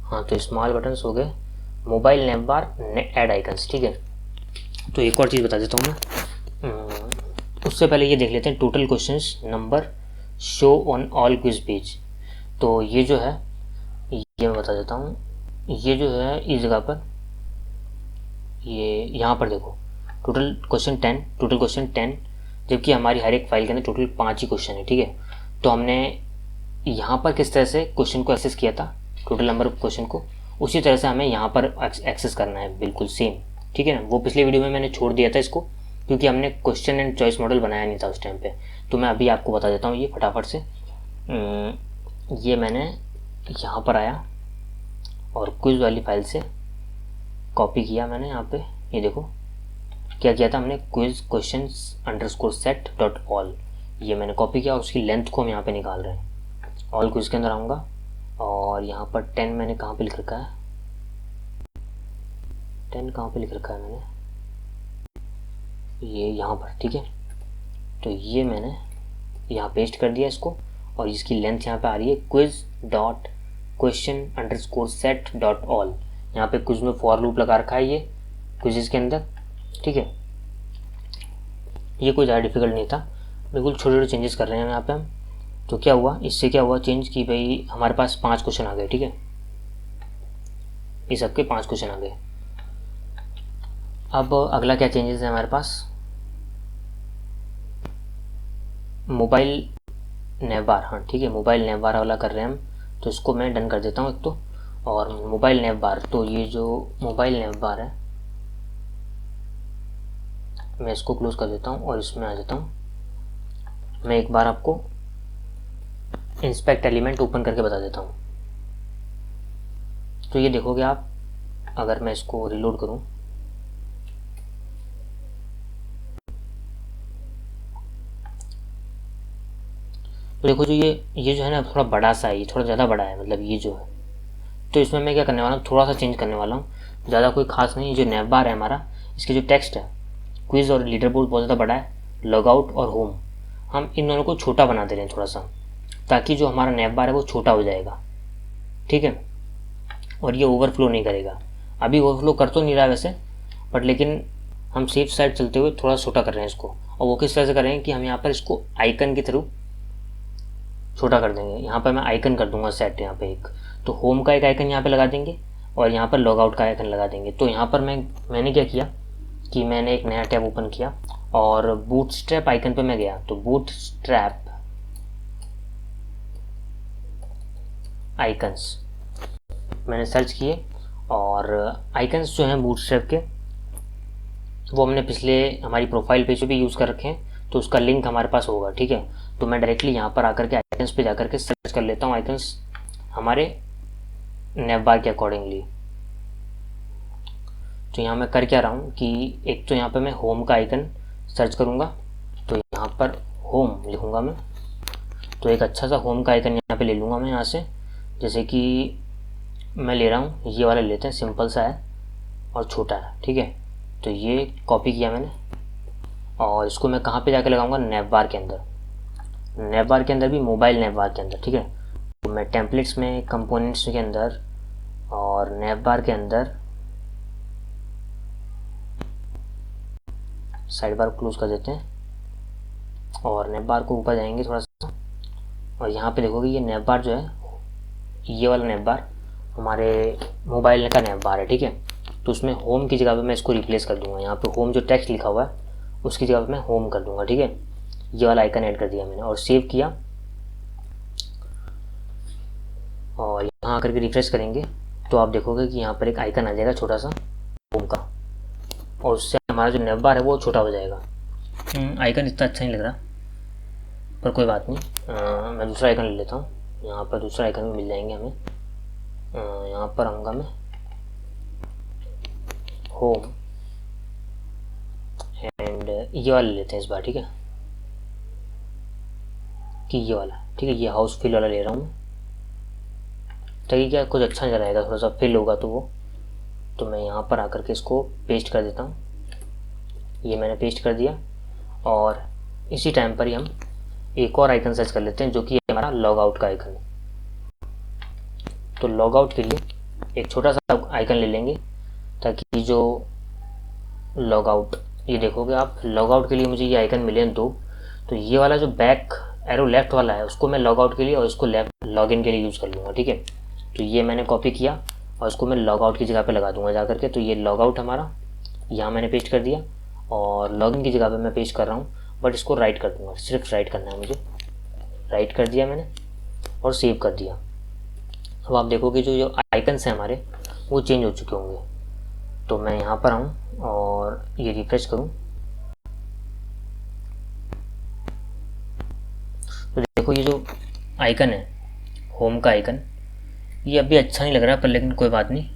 हाँ तो स्मॉल बटन्स हो गए, mobile name bar, add icons, ठीक है। तो एक और चीज़ बता देता हूँ मैं, उससे पहले ये देख लेते हैं total questions number show on all quiz page. तो ये जो है ये मैं बता देता हूँ, ये जो है इस जगह पर, ये यहाँ पर देखो टोटल क्वेश्चन 10, जबकि हमारी हर एक फाइल के अंदर टोटल 5 ही क्वेश्चन है, ठीक है। तो हमने यहाँ पर किस तरह से क्वेश्चन को एक्सेस किया था, टोटल नंबर ऑफ क्वेश्चन को, उसी तरह से हमें यहाँ पर एक्सेस करना है, बिल्कुल सेम, ठीक है ना। वो पिछले वीडियो में मैंने छोड़ दिया था इसको, क्योंकि हमने क्वेश्चन एंड चॉइस मॉडल बनाया नहीं था उस टाइम पे। तो मैं अभी आपको बता देता हूँ ये फटाफट से। ये मैंने यहाँ पर आया और क्विज वाली फाइल से कॉपी किया मैंने, यहाँ पे ये देखो क्या किया था हमने, क्विज questions_set.all, ये मैंने कॉपी किया और उसकी लेंथ को हम यहाँ पे निकाल रहे हैं। ऑल क्विज के अंदर आऊँगा और यहाँ पर 10 मैंने कहाँ पे लिख रखा है, 10 कहाँ पे लिख रखा है मैंने, ये यहाँ पर, ठीक है। तो ये मैंने यहाँ पेस्ट कर दिया इसको और इसकी लेंथ यहाँ पे आ रही है quiz.question_set.all। यहाँ पे क्विज में फॉर लूप लगा रखा है ये क्विज़ के अंदर, ठीक है। ये कोई ज़्यादा डिफिकल्ट नहीं था, बिल्कुल छोटे छोटे चेंजेस कर रहे हैं यहाँ पे हम। तो क्या हुआ, इससे क्या हुआ चेंज कि भाई हमारे पास 5 क्वेश्चन आ गए, ठीक है। इस सबके 5 क्वेश्चन आ गए। अब अगला क्या चेंजेस है हमारे पास, मोबाइल नैव बार, हाँ ठीक है, मोबाइल नैव बार वाला कर रहे हैं हम। तो इसको मैं डन कर देता हूँ एक तो। और मोबाइल नैव बार, तो ये जो मोबाइल नैव बार है मैं इसको क्लोज कर देता हूँ और इसमें आ जाता हूँ। मैं एक बार आपको इंस्पेक्ट एलिमेंट ओपन करके बता देता हूँ। तो ये देखोगे आप, अगर मैं इसको रिलोड करूँ, तो देखो जो ये जो है ना थोड़ा बड़ा सा है, ये थोड़ा ज़्यादा बड़ा है, मतलब ये जो है। तो इसमें मैं क्या करने वाला हूँ, थोड़ा सा चेंज करने वाला हूँ, ज़्यादा कोई खास नहीं। जो नैव बार है हमारा, इसके जो टेक्स्ट है, क्विज़ और लीडर बोर्ड बहुत ज़्यादा बड़ा है, लॉगआउट और होम, हम इन दोनों को छोटा बना दे रहे हैं थोड़ा सा, ताकि जो हमारा नैव बार है वो छोटा हो जाएगा, ठीक है। और ये ओवरफ्लो नहीं करेगा। अभी ओवरफ्लो कर तो नहीं रहा वैसे, बट लेकिन हम सेफ साइड चलते हुए थोड़ा छोटा कर रहे हैं इसको। और वो किस तरह से करेंगे कि हम यहाँ पर इसको आइकन के थ्रू छोटा कर देंगे। यहाँ पर मैं आइकन कर दूंगा सेट, यहाँ पे एक तो होम का एक आइकन यहाँ पे लगा देंगे और यहाँ पर लॉगआउट का आइकन लगा देंगे। तो यहाँ पर मैंने क्या किया कि मैंने एक नया टैब ओपन किया और बूटस्ट्रैप आइकन पे मैं गया। तो बूटस्ट्रैप आइकन्स मैंने सर्च किए और आइकन्स जो हैं बूटस्ट्रैप के वो हमने पिछले हमारी प्रोफाइल पेज पे भी यूज़ कर रखे हैं, तो उसका लिंक हमारे पास होगा, ठीक है। तो मैं डायरेक्टली यहाँ पर आकर के आइकन्स पे जाकर के सर्च कर लेता हूँ आइकन्स हमारे नैव बार के अकॉर्डिंगली। तो यहाँ मैं कर क्या रहा हूँ कि एक तो यहाँ पर मैं होम का आइकन सर्च करूँगा, तो यहाँ पर होम लिखूँगा मैं। तो एक अच्छा सा होम का आइकन यहाँ पे ले लूँगा मैं यहाँ से, जैसे कि मैं ले रहा हूँ ये वाला लेते हैं, सिंपल सा है और छोटा है, ठीक है। तो ये कॉपी किया मैंने और इसको मैं कहाँ पे जाके लगाऊंगा, नैव बार के अंदर। नैव बार के अंदर भी मोबाइल नैव बार के अंदर, ठीक है। तो मैं टेम्पलेट्स में, कंपोनेंट्स के अंदर और नैव बार के अंदर साइड बार क्लोज कर देते हैं और नैव बार को ऊपर जाएंगे थोड़ा सा और यहाँ पे देखोगे ये नैव बार जो है, ये वाला नैव बार हमारे मोबाइल का नैव बार है, ठीक है। तो उसमें होम की जगह पे मैं इसको रिप्लेस कर दूंगा। यहाँ पे होम जो टेक्स्ट लिखा हुआ है उसकी जगह पे मैं होम कर दूंगा, ठीक है। ये वाला आइकन ऐड कर दिया मैंने और सेव किया और यहाँ आकर के रिफ्रेश करेंगे तो आप देखोगे कि यहाँ पर एक आइकन आ जाएगा छोटा सा होम का, और उससे हमारा जो नैव बार है वो छोटा हो जाएगा। आइकन इतना अच्छा नहीं लग रहा, पर कोई बात नहीं। मैं दूसरा आइकन ले लेता हूँ। यहाँ पर दूसरा आइकन भी मिल जाएंगे हमें। यहाँ पर आऊँगा मैं, होम एंड ये वाला लेते हैं इस बार, ठीक है। कि ये वाला, ठीक है, ये हाउस फिल वाला ले रहा हूँ मैं, ताकि क्या कुछ अच्छा नजर आएगा, थोड़ा सा फिल होगा तो वो। तो मैं यहाँ पर आकर के इसको पेस्ट कर देता हूँ। ये मैंने पेस्ट कर दिया और इसी टाइम पर ही हम एक और आइकन सर्च कर लेते हैं जो कि हमारा लॉग आउट का आइकन है। तो लॉग आउट के लिए एक छोटा सा आइकन ले लेंगे, ताकि जो लॉग आउट, ये देखोगे आप, लॉग आउट के लिए मुझे ये आइकन मिले हैं 2। तो ये वाला जो बैक एरो लेफ्ट वाला है उसको मैं लॉग आउट के लिए और इसको लेफ्ट लॉगिन के लिए यूज़ कर लूँगा, ठीक है। तो ये मैंने कॉपी किया और इसको मैं लॉग आउट की जगह पे लगा दूंगा जा करके। तो ये लॉग आउट हमारा यहाँ मैंने पेस्ट कर दिया और लॉगिन की जगह पे मैं पेस्ट कर रहा हूँ, बट इसको राइट कर दूँगा, सिर्फ राइट करना है मुझे। राइट कर दिया मैंने और सेव कर दिया। अब आप देखोगे जो आइकन्स हैं हमारे वो चेंज हो चुके होंगे। तो मैं यहाँ पर आऊँ और ये रिफ्रेश करूँ तो देखो ये जो आइकन है होम का आइकन, ये अभी अच्छा नहीं लग रहा, पर लेकिन कोई बात नहीं।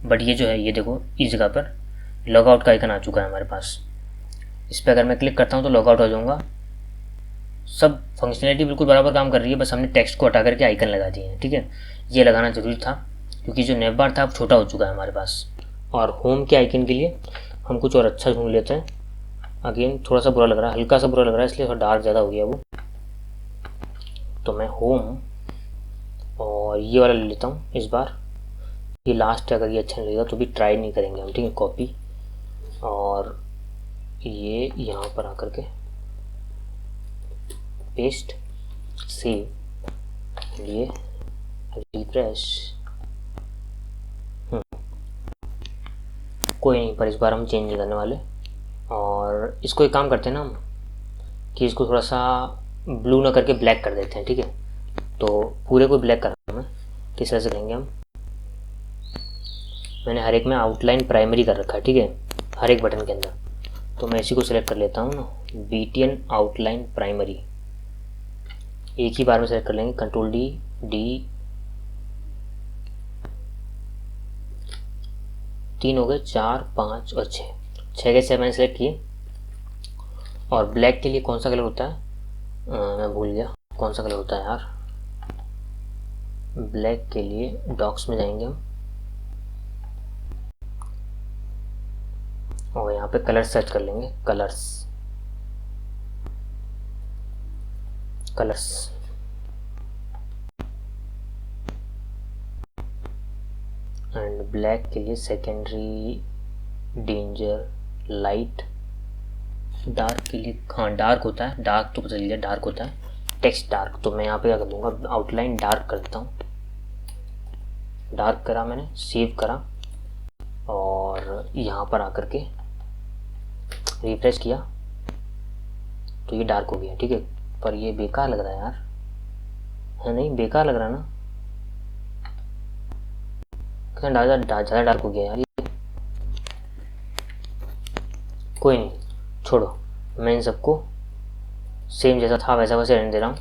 बट ये जो है, ये देखो इस जगह पर लॉग आउट का आइकन आ चुका है हमारे पास। इस पर अगर मैं क्लिक करता हूँ तो लॉग आउट हो जाऊँगा। सब फंक्शनैलिटी बिल्कुल बराबर काम कर रही है, बस हमने टेक्स्ट को हटा करके आइकन लगा दिए हैं, ठीक है। ये लगाना ज़रूरी था क्योंकि जो नैव बार था अब छोटा हो चुका है हमारे पास। और होम के आइकन के लिए हम कुछ और अच्छा ढूंढ लेते हैं। अगेन थोड़ा सा बुरा लग रहा है, हल्का सा बुरा लग रहा है, इसलिए थोड़ा डार्क ज़्यादा हो गया वो। तो मैं होम और ये वाला ले लेता हूँ इस बार। ये लास्ट है, अगर ये अच्छा नहीं लगेगा तो भी ट्राई नहीं करेंगे हम, ठीक है। कॉपी ये यहाँ पर आकर के पेस्ट, सेव, ये रिफ्रेश। कोई नहीं, पर इस बार हम चेंज नहीं करने वाले। और इसको एक काम करते हैं ना हम, कि इसको थोड़ा सा ब्लू ना करके ब्लैक कर देते हैं, ठीक है। तो पूरे को ब्लैक करना है, किस तरह से करेंगे हम, मैंने हर एक में आउटलाइन प्राइमरी कर रखा है, ठीक है, हर एक बटन के अंदर। तो मैं इसी को सिलेक्ट कर लेता हूँ ना, BTN आउटलाइन प्राइमरी, एक ही बार में सेलेक्ट कर लेंगे, कंट्रोल डी, 3 हो गए, 4, 5 और 6, 6 के 6 मैंने सेलेक्ट किए। और ब्लैक के लिए कौन सा कलर होता है, मैं भूल गया कौन सा कलर होता है यार। ब्लैक के लिए डॉक्स में जाएंगे हम, और यहाँ पे कलर सर्च कर लेंगे, कलर्स एंड ब्लैक के लिए सेकेंडरी, डेंजर, लाइट, डार्क के लिए, हाँ डार्क होता है, डार्क तो पता चल गया डार्क होता है, टेक्स्ट डार्क। तो मैं यहाँ पे क्या कर दूँगा, आउटलाइन डार्क कर देता हूँ, डार्क करा मैंने, सेव करा, और यहाँ पर आकर के रिफ्रेश किया तो ये डार्क हो गया, ठीक है। पर ये बेकार लग रहा है यार, है नहीं, बेकार लग रहा है ना, ज़्यादा डार्क हो गया यार ये। कोई नहीं, छोड़ो, मैं इन सबको सेम जैसा था वैसा वैसे रहने दे रहा हूँ,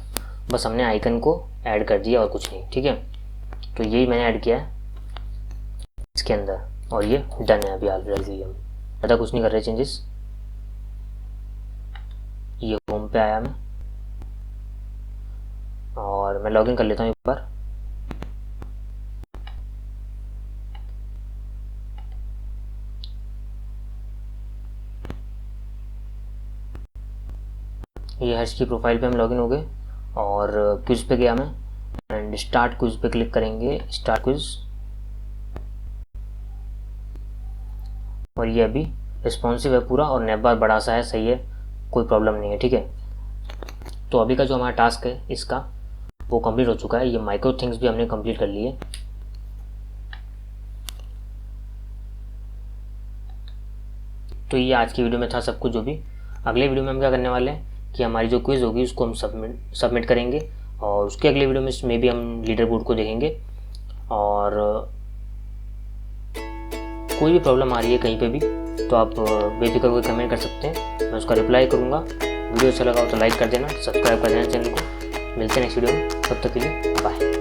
बस हमने आइकन को ऐड कर दिया और कुछ नहीं, ठीक है। तो यही मैंने ऐड किया है इसके अंदर, और ये डन है अभी ऑलरेडी, हम ज़्यादा कुछ नहीं कर रहे चेंजेस। ये होम पे आया मैं, और मैं लॉगिन कर लेता हूँ एक बार। ये हर्ष की प्रोफाइल पे हम लॉगिन हो गए, और क्विज पे गया मैं, एंड स्टार्ट क्विज पे क्लिक करेंगे, स्टार्ट क्विज, और ये अभी रिस्पॉन्सिव है पूरा, और नेटबार बड़ा सा है, सही है, कोई प्रॉब्लम नहीं है, ठीक है। तो अभी का जो हमारा टास्क है इसका वो कंप्लीट हो चुका है, ये माइक्रो थिंग्स भी हमने कंप्लीट कर लिए। तो ये आज की वीडियो में था सब कुछ जो भी। अगले वीडियो में हम क्या करने वाले हैं कि हमारी जो क्विज़ होगी उसको हम सबमिट करेंगे, और उसके अगले वीडियो में भी हम लीडर बोर्ड को देखेंगे। और कोई भी प्रॉब्लम आ रही है कहीं पे भी तो आप बेफिक्र होकर कमेंट कर सकते हैं, मैं उसका रिप्लाई करूँगा। वीडियो अच्छा लगा हो तो लाइक कर देना, सब्सक्राइब कर देना चैनल को। मिलते हैं नेक्स्ट वीडियो में, तब तक के लिए बाय।